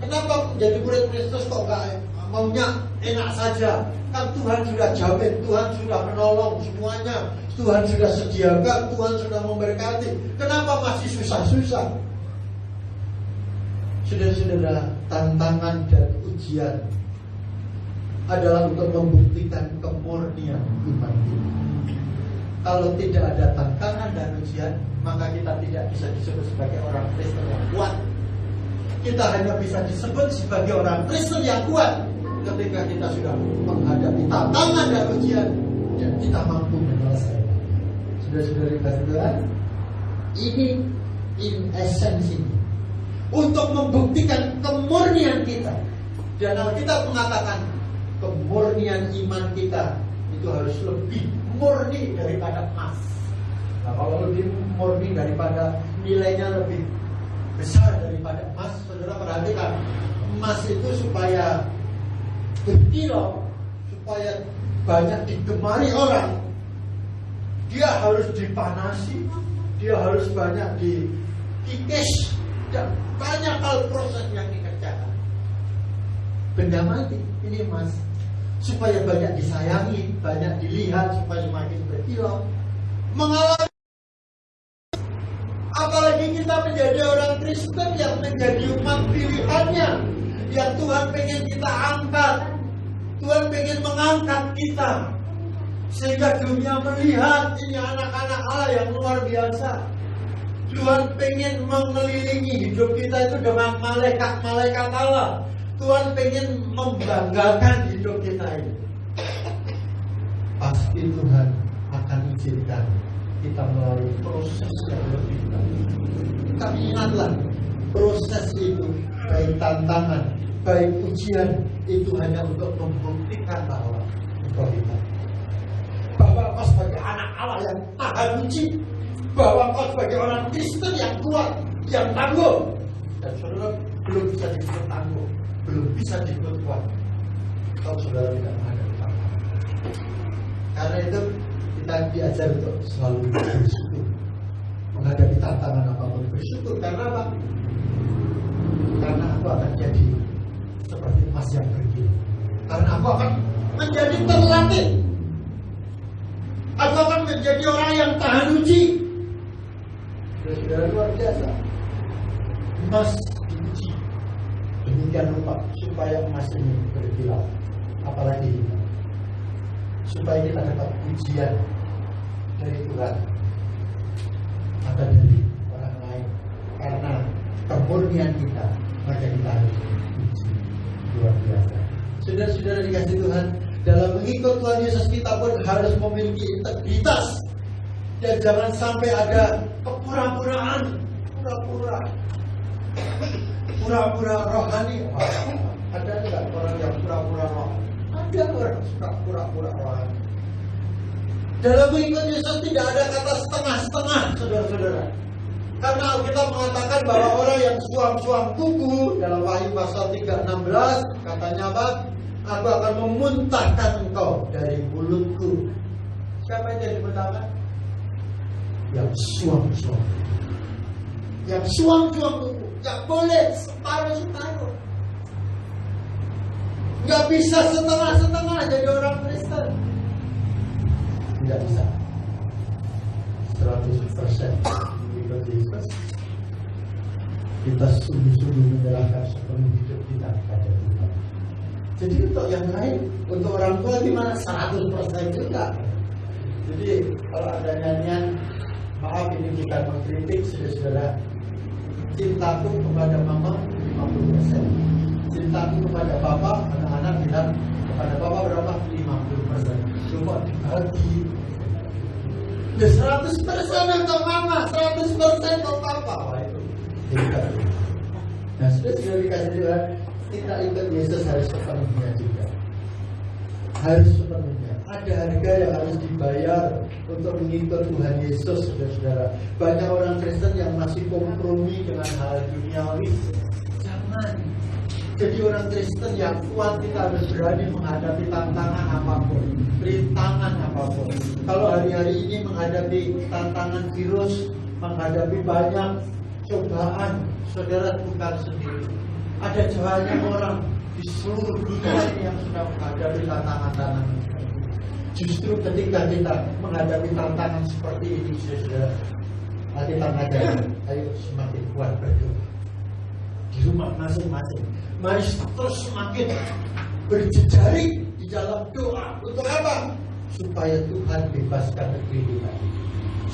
Kenapa jadi murid Kristus kok nggak maunya enak saja? Kan Tuhan sudah jamin, Tuhan sudah menolong semuanya, Tuhan sudah sediakan, Tuhan sudah memberkati. Kenapa masih susah-susah? Saudara-saudara, tantangan dan ujian adalah untuk membuktikan kemurnian iman kita. Kalau tidak ada tantangan dan ujian, maka kita tidak bisa disebut sebagai orang Kristen yang kuat. Kita hanya bisa disebut sebagai orang Kristen yang kuat ketika kita sudah menghadapi tantangan dan ujian dan kita mampu menyelesaikan. Saudara-saudara, ini in esensi untuk membuktikan kemurnian kita. Dan Alkitab mengatakan kemurnian iman kita itu harus lebih murni daripada emas. Nah, kalau lebih murni daripada nilainya lebih besar daripada emas, saudara perhatikan, emas itu supaya berkilau, supaya banyak digemari orang, dia harus dipanasi, dia harus banyak dikikis, dan banyak hal proses yang dikerjakan. Benda mati, ini emas, supaya banyak disayangi, banyak dilihat, supaya semakin berkilau. Mengalami, apalagi kita menjadi orang Kristen yang menjadi umat pilihannya, yang Tuhan pengen kita angkat, Tuhan pengen mengangkat kita, sehingga dunia melihat ini anak-anak Allah yang luar biasa. Tuhan pengen mengelilingi hidup kita itu dengan malaikat-malaikat Allah. Tuhan pengen membanggakan hidup kita ini. Pasti Tuhan akan izinkan kita melalui proses yang lebih baik. Tapi ingatlah, proses itu, baik tantangan, baik ujian, itu hanya untuk membuktikan bahwa engkau hebat, bahwa engkau sebagai anak Allah yang tahan uji, bahwa engkau sebagai orang Kristen yang kuat, yang tangguh. Dan saudara belum bisa disebut tangguh, belum bisa disebut kuat kalau saudara tidak menghadapi tantangan. Karena itu kita diajar untuk selalu bersyukur, menghadapi tantangan apapun bersyukur. Karena apa? Karena aku akan jadi seperti emas yang berkilau. Karena aku akan menjadi terlatih. Aku akan menjadi orang yang tahan uji. Saudara luar biasa. Emas diuji demikian rupa supaya emas ini berkilau. Apalagi kita, supaya kita dapat ujian dari Tuhan atau dari orang lain. Karena kemurnian kita, maka kita harus diuji. Luar biasa. Saudara-saudara dikasih Tuhan, dalam mengikut Tuhan Yesus kita pun harus memiliki integritas Dan jangan sampai ada kepura-puraan, pura-pura rohani. Ada nggak orang yang pura-pura rohani? Ada orang suka pura-pura rohani. Dalam mengikut Yesus tidak ada kata setengah-setengah, saudara-saudara. Karena kita mengatakan bahwa orang yang suam-suam kuku dalam Wahyu pasal 3:16 katanya apa? Aku akan memuntahkan engkau dari mulutku. Siapa yang jadi pertama? Yang suam-suam. Yang suam-suam kuku. Gak boleh separuh-separuh. Gak bisa setengah-setengah jadi orang Kristen. Tidak bisa 100% ikut Yesus. Kita sungguh-sungguh menyerahkan sepenuh hidup kita kepada Tuhan. Jadi untuk yang lain, untuk orang tua gimana? 100% juga. Jadi kalau ada nyanyian, maaf ini bukan mengkritik, saudara-saudara. Cintaku kepada mama 50%. Cintaku kepada bapak, anak-anak bilang kepada bapak berapa? 50%. Cuma dibagi. Ya 100% untuk mama, 100% untuk papa. Wah itu. Nah sudah dikasih juga. Kita ikut Yesus harus sepenuhnya juga. Harus sepenuhnya. Ada harga yang harus dibayar untuk mengikut Tuhan Yesus, saudara-saudara. Banyak orang Kristen yang masih kompromi dengan hal duniawi. Jangan. Jadi orang Kristen yang kuat, kita harus berani menghadapi tantangan apapun, rintangan apapun. Kalau hari-hari ini menghadapi tantangan virus, menghadapi banyak cobaan, saudara bukan sendiri. Ada banyak orang di seluruh dunia ini yang sudah menghadapi tantangan-tantangan. Justru ketika kita menghadapi tantangan seperti ini, saudara, kita mengajar, ayo semakin kuat berdoa. Di rumah masing-masing, mari terus semakin berjejaring di dalam doa. Untuk apa? Supaya Tuhan bebaskan negeri kita,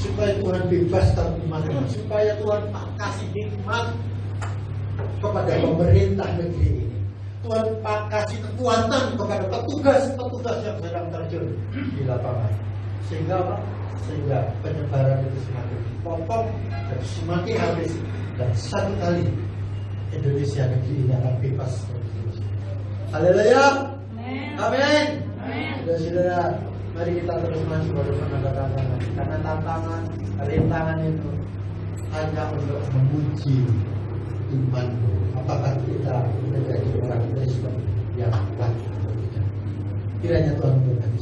supaya Tuhan bebaskan umat kita, supaya Tuhan kasih hikmat kepada pemerintah negeri ini. Tuhan kasih kekuatan kepada petugas-petugas yang sedang terjun di lapangan. Sehingga apa? Sehingga penyebaran itu semakin dipotong dan semakin habis. Dan satu kali Indonesia negeri ini akan bebas. Haleluya. Amin. Saudara-saudara, mari kita terus maju pada tantangan. Karena tantangan, rintangan itu hanya untuk menguji iman. Apakah kita menjadi orang Kristen yang kuat atau tidak? Kiranya Tuhan memberkati.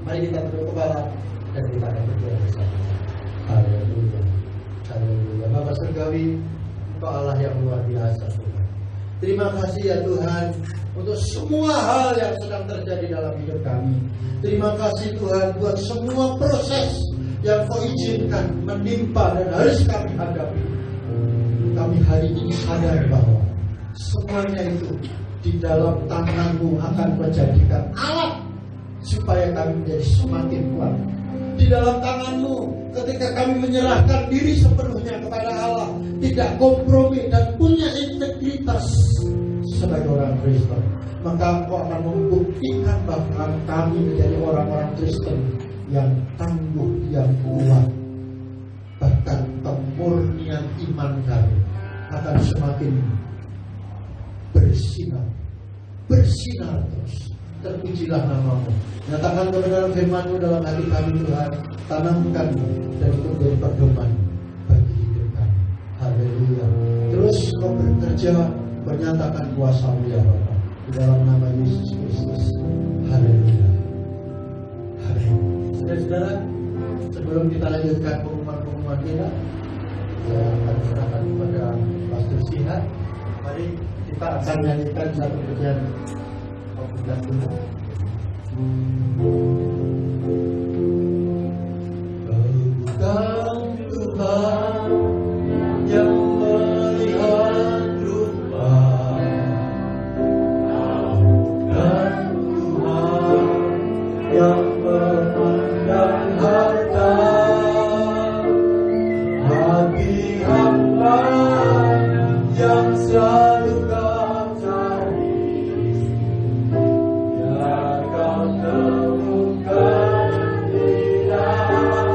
Mari kita tunduk kepala dan kita akan berdoa bersama. Haleluya. Haleluya. Bapa surgawi, Engkau Allah yang luar biasa, Tuhan. Terima kasih ya Tuhan untuk semua hal yang sedang terjadi dalam hidup kami. Terima kasih Tuhan buat semua proses yang Kau izinkan menimpa dan harus kami hadapi. Kami hari ini sadar bahwa semuanya itu di dalam tangan-Mu akan menjadikan alat supaya kami menjadi semakin kuat. Di dalam tangan-Mu ketika kami menyerahkan diri sepenuhnya kepada Allah, tidak kompromi dan punya integritas sebagai orang Kristen, maka Engkau akan membuktikan bahwa kami menjadi orang-orang Kristen yang tangguh, yang kuat. Bahkan kemurnian iman kami akan semakin bersinar terus. Terpujilah nama-Mu. Nyatakan kebenaran firman-Mu dalam hati kami Tuhan. Tanamkan dan itu menjadi pedoman bagi hidup kami. Haleluya. Terus Kau bekerja menyatakan kuasa-Mu ya Bapa. Di dalam nama Yesus Kristus. Haleluya. Amin. Saudara-saudara, sebelum kita lanjutkan pengumuman-pengumuman kita, saya akan serahkan kepada Pastor Sihat. Mari kita akan nyanyikan satu pujian dulu. Bukan Tuhan yang melihat rupa, bukan Tuhan yang memandang harta, bagi hamba yang selalu Kau cari, ya Kau temukan di dalam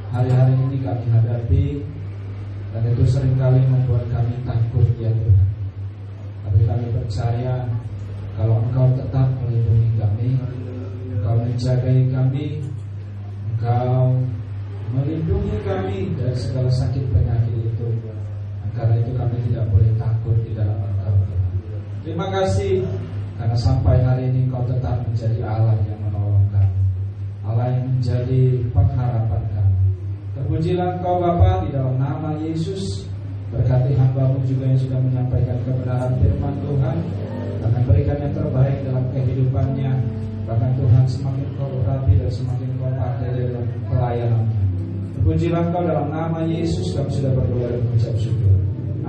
hari-hari ini kami hadapi, dan itu seringkali membuat kami takut ya Tuhan. Tapi kami percaya kalau Engkau tetap melindungi kami, Engkau menjagai kami, Engkau melindungi kami dari segala sakit penyakit itu. Karena itu kami tidak boleh takut di dalam Engkau. Terima kasih karena sampai hari ini Engkau tetap menjadi Allah yang menolong kami, Allah yang menjadi pengharapan kami. Terpujilah Engkau Bapa di dalam nama Yesus. Berkati hamba-Mu juga yang sudah menyampaikan kebenaran firman Tuhan, akan berikan yang terbaik dalam kehidupannya. Bahkan Tuhan semakin Kau urapi dan semakin Kau pakai dalam pelayanannya. Terpujilah Engkau dalam nama Yesus. Kami sudah berdoa dan mengucap syukur.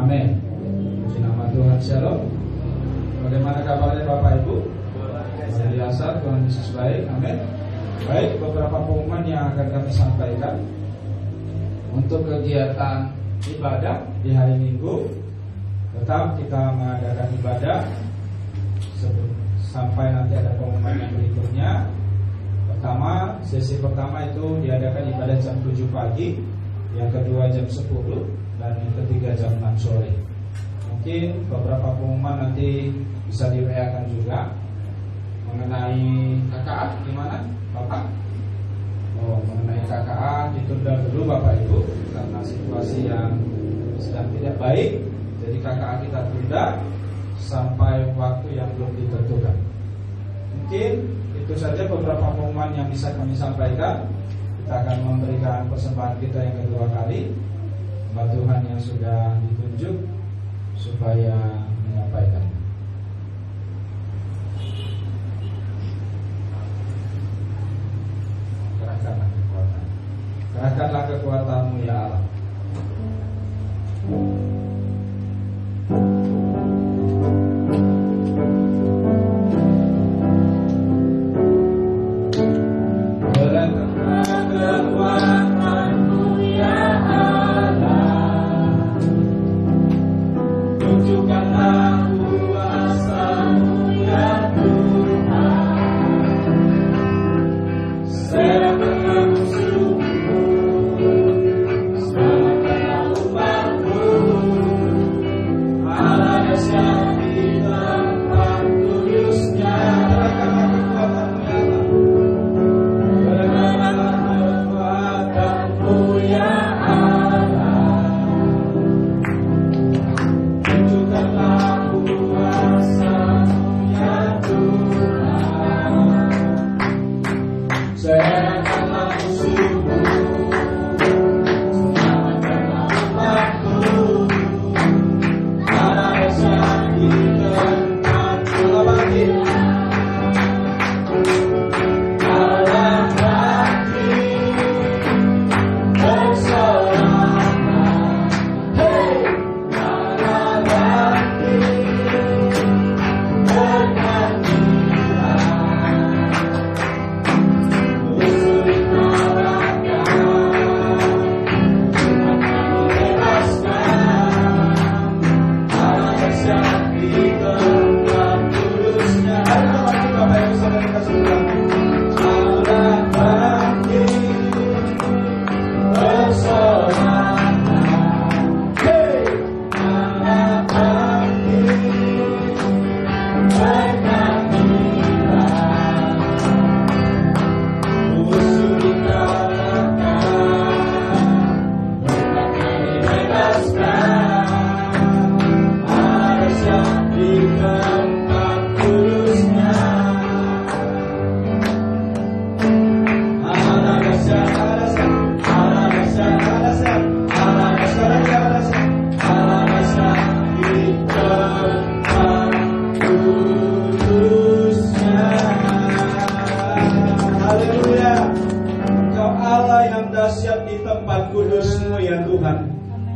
Amin. Puji nama Tuhan. Shalom. Bagaimana kabarnya Bapak Ibu? Luar biasa, Tuhan Yesus baik. Amin. Baik, beberapa pengumuman yang akan kami sampaikan. Untuk kegiatan ibadah di hari Minggu, tetap kita mengadakan ibadah sampai nanti ada pengumuman yang berikutnya. Sesi pertama itu diadakan ibadah jam 7 pagi, yang kedua jam 10, dan yang ketiga jam 6 sore. Mungkin beberapa pengumuman nanti bisa di-WA-kan juga mengenai KKA. Gimana Bapak? Mengenai KKA ditunda dulu Bapak Ibu karena situasi yang sedang tidak baik. Jadi KKA kita tunda sampai waktu yang belum ditentukan. Mungkin itu saja beberapa pengumuman yang bisa kami sampaikan. Kita akan memberikan persembahan kita yang kedua kali. Hamba Tuhan yang sudah ditunjuk supaya menyampaikan. Kerahkanlah kekuatan-Mu ya Allah.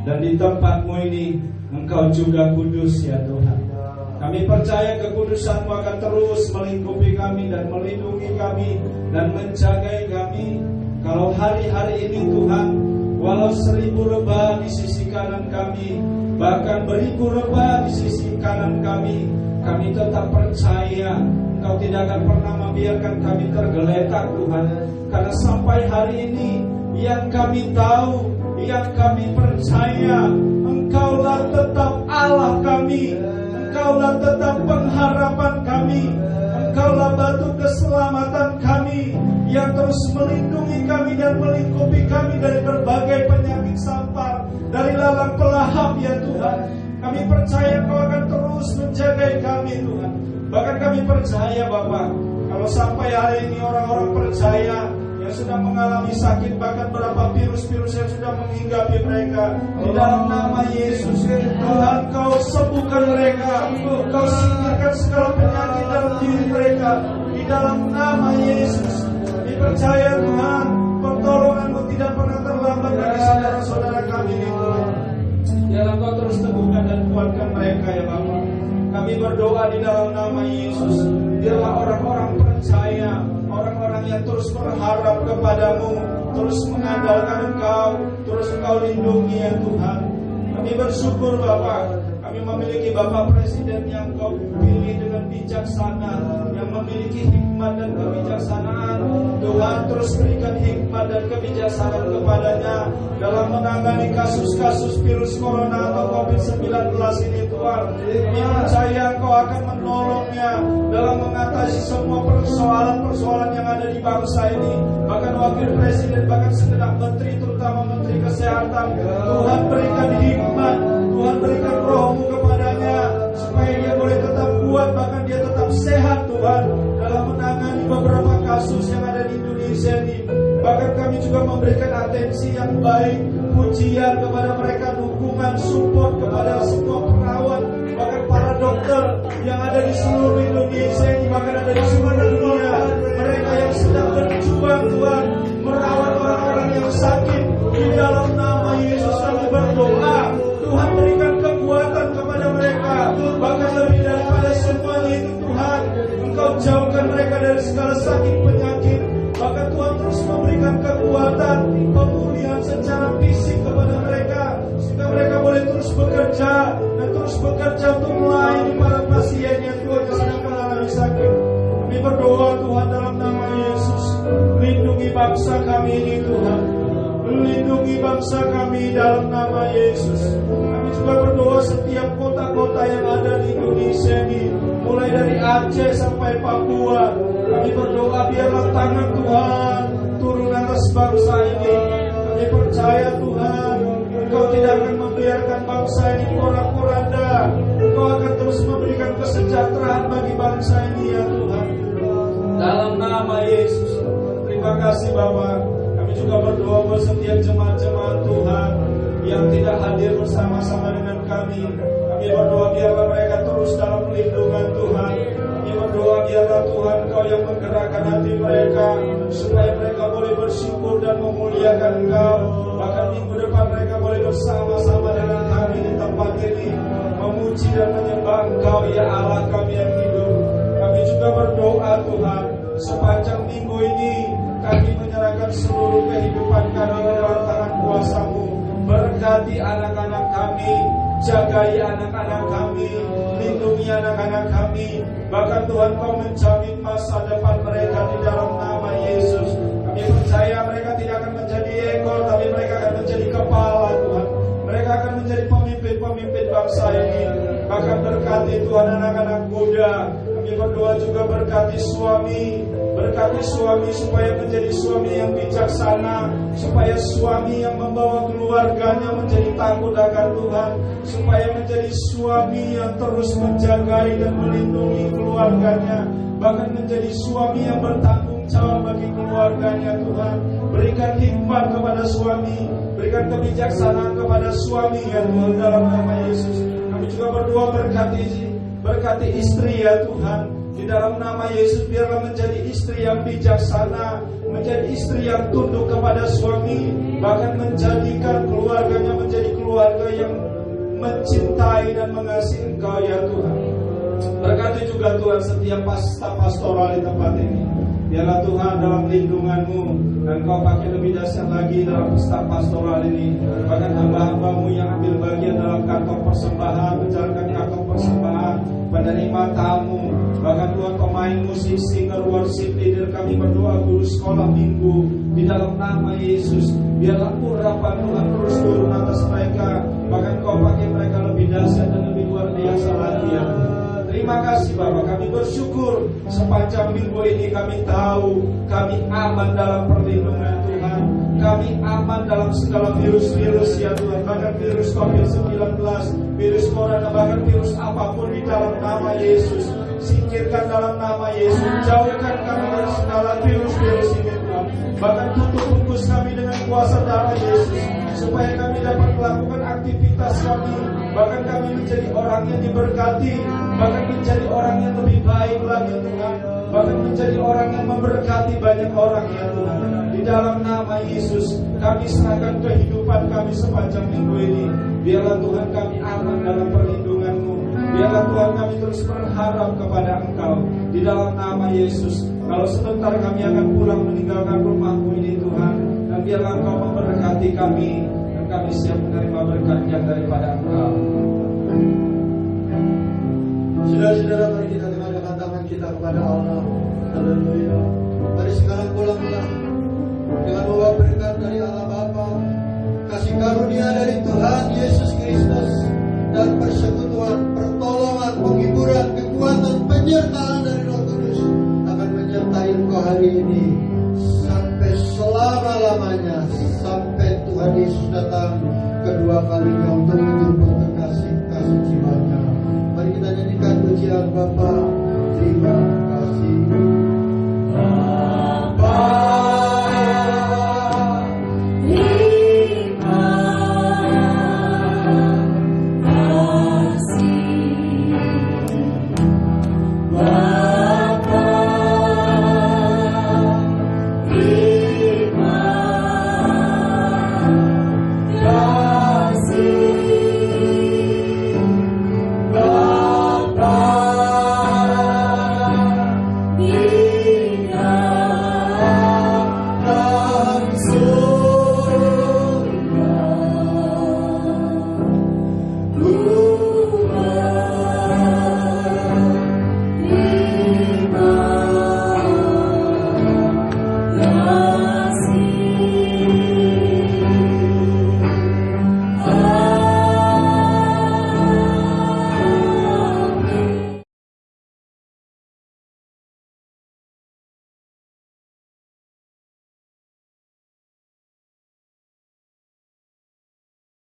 Dan di tempat-Mu ini Engkau juga kudus ya Tuhan. Kami percaya kekudusan-Mu akan terus melingkupi kami dan melindungi kami dan menjagai kami. Kalau hari-hari ini Tuhan, walau 1000 rebah di sisi kanan kami, bahkan 1000 rebah di sisi kanan kami tetap percaya Engkau tidak akan pernah membiarkan kami tergeletak Tuhan. Karena sampai hari ini yang kami tahu, yang kami percaya, Engkaulah tetap Allah kami, Engkaulah tetap pengharapan kami, Engkaulah batu keselamatan kami, yang terus melindungi kami dan melingkupi kami dari berbagai penyakit sampar, dari lalang pelahap ya Tuhan. Kami percaya Engkau akan terus menjaga kami Tuhan. Bahkan kami percaya Bapa, kalau sampai hari ini orang-orang percaya yang sudah mengalami sakit, bahkan berapa virus-virus yang sudah menghinggapi mereka, di dalam nama Yesus Tuhan Kau sembuhkan mereka, Kau singkirkan segala penyakit dalam diri mereka di dalam nama Yesus. Dipercaya Tuhan, pertolongan-Mu tidak pernah terlambat bagi saudara-saudara kami ini Tuhan. Biarlah Kau terus teguhkan dan kuatkan mereka ya Bapa. Kami berdoa di dalam nama Yesus, biarlah orang-orang percaya, orang-orang yang terus berharap kepadamu, terus mengandalkan Engkau, terus Engkau lindungi ya Tuhan. Kami bersyukur Bapa, kami memiliki Bapak Presiden yang Kau pilih dengan bijaksana, yang memiliki hikmat dan kebijaksanaan. Tuhan terus berikan hikmat dan kebijaksanaan kepadanya dalam menangani kasus-kasus virus corona atau COVID-19 ini Tuhan. Kami percaya Engkau akan menolongnya dalam mengatasi semua persoalan-persoalan yang ada di bangsa ini. Bahkan Wakil Presiden, bahkan segenap menteri, terutama Menteri Kesehatan, Tuhan berikan hikmat, Tuhan berikan Roh-Mu kepadanya, supaya dia boleh tetap kuat, bahkan dia tetap sehat Tuhan, dalam menangani beberapa kasus yang ada di Indonesia ini. Bahkan kami juga memberikan atensi yang baik, pujian kepada mereka, dukungan, support kepada semua perawat, bahkan para dokter yang ada di seluruh Indonesia ini, bahkan ada di seluruh dunia. Mereka yang sedang berjuang Tuhan, merawat orang-orang yang sakit. Di dalam nama Yesus kami berdoa, Tuhan berikan kekuatan kepada mereka. Bahkan lebih daripada semua itu Tuhan, Engkau jauhkan mereka dari segala sakit penyakit. Bahkan Tuhan terus memberikan kekuatan, pemulihan secara fisik kepada mereka, sehingga mereka boleh terus bekerja dan terus bekerja untuk melayani para pasien yang Tuhan sedang mengalami sakit. Kami berdoa Tuhan dalam nama Yesus, lindungi bangsa kami ini Tuhan, lindungi bangsa kami dalam nama Yesus. Kami juga berdoa setiap kota-kota yang ada di Indonesia ini, mulai dari Aceh sampai Papua. Kami berdoa biarlah tangan Tuhan turun atas bangsa ini. Kami percaya Tuhan, Engkau tidak akan membiarkan bangsa ini porak-poranda. Engkau akan terus memberikan kesejahteraan bagi bangsa ini ya Tuhan, dalam nama Yesus. Terima kasih Bapak. Kami juga berdoa buat setiap jemaat-jemaat Tuhan yang tidak hadir bersama-sama dengan kami. Kami berdoa biarlah mereka terus dalam perlindungan Tuhan. Kami berdoa biarlah Tuhan Kau yang menggerakkan hati mereka, supaya mereka boleh bersyukur dan memuliakan Engkau. Bahkan minggu depan mereka boleh bersama-sama dengan kami di tempat ini, memuji dan menyembah Engkau ya Allah kami yang hidup. Kami juga berdoa Tuhan, sepanjang minggu ini kami menyerahkan seluruh kehidupan kami ke dalam tangan kuasa-Mu. Berkati anak-anak kami, jagai anak-anak kami, lindungi anak-anak kami. Bahkan Tuhan Kau menjamin masa depan mereka di dalam nama Yesus. Kami percaya mereka tidak akan menjadi ekor, tapi mereka akan menjadi kepala Tuhan. Mereka akan menjadi pemimpin-pemimpin bangsa ini. Bahkan berkati Tuhan anak-anak muda. Kami berdoa juga berkati suami supaya menjadi suami yang bijaksana, supaya suami yang membawa keluarganya menjadi takut akan Tuhan, supaya menjadi suami yang terus menjagai dan melindungi keluarganya, bahkan menjadi suami yang bertanggung jawab bagi keluarganya. Tuhan, berikan hikmat kepada suami, berikan kebijaksanaan kepada suami ya Tuhan, dalam nama Yesus. Kami juga berdoa berkati istri ya Tuhan. Di dalam nama Yesus biarlah menjadi istri yang bijaksana, menjadi istri yang tunduk kepada suami, bahkan menjadikan keluarganya menjadi keluarga yang mencintai dan mengasihi Engkau ya Tuhan. Berkati juga Tuhan setiap staf pastoral di tempat ini. Biarlah Tuhan dalam lindungan-Mu, dan Kau pakai lebih dahsyat lagi dalam staf pastoral ini. Bahkan hamba-hamba-Mu yang ambil bagian dalam kantong persembahan, menjalankan kantong persembahan, penerima tamu, bahkan Tuhan pemain musik, singer, worship leader, kami berdoa guru sekolah minggu, di dalam nama Yesus. Biarlah urapan Tuhan terus turun atas mereka, bahkan Kau pakai mereka lebih dahsyat dan lebih luar biasa lagi ya Tuhan. Terima kasih Bapak, kami bersyukur sepanjang minggu ini kami tahu kami aman dalam perlindungan Tuhan. Kami aman dalam segala virus-virus ya Tuhan, bahkan virus COVID-19, virus corona, bahkan virus apapun di dalam nama Yesus. Singkirkan dalam nama Yesus, jauhkan kami dari segala virus-virus ini Tuhan. Bahkan tutup bungkus kami dengan kuasa darah Yesus, supaya kami dapat melakukan aktivitas kami, bahkan kami menjadi orang yang diberkati, bahkan menjadi orang yang lebih baik lagi Tuhan, bahkan menjadi orang yang memberkati banyak orang ya Tuhan. Di dalam nama Yesus kami serahkan kehidupan kami sepanjang minggu ini. Biarlah Tuhan kami aman dalam perlindungan-Mu. Biarlah Tuhan kami terus berharap kepada Engkau. Di dalam nama Yesus, kalau sebentar kami akan pulang meninggalkan rumah-Mu ini Tuhan, dan biarlah Engkau memberkati kami, dan kami siap menerima berkat yang daripada Engkau. Saudara-saudara, mari kita mengadakan tangan kita kepada Allah. Haleluya. Mari sekarang pulanglah dengan membawa berkat dari Allah Bapa, kasih karunia dari Tuhan Yesus Kristus, dan persekutuan, pertolongan, penghiburan, kekuatan, penyertaan dari Roh Kudus akan menyertai engkau hari ini sampai selama-lamanya, sampai Tuhan Yesus datang kedua kalinya untuk menjemput kekasih-kasih jiwanya. Mari kita nyanyikan pujian Bapa. Terima kasih Bapa. Terima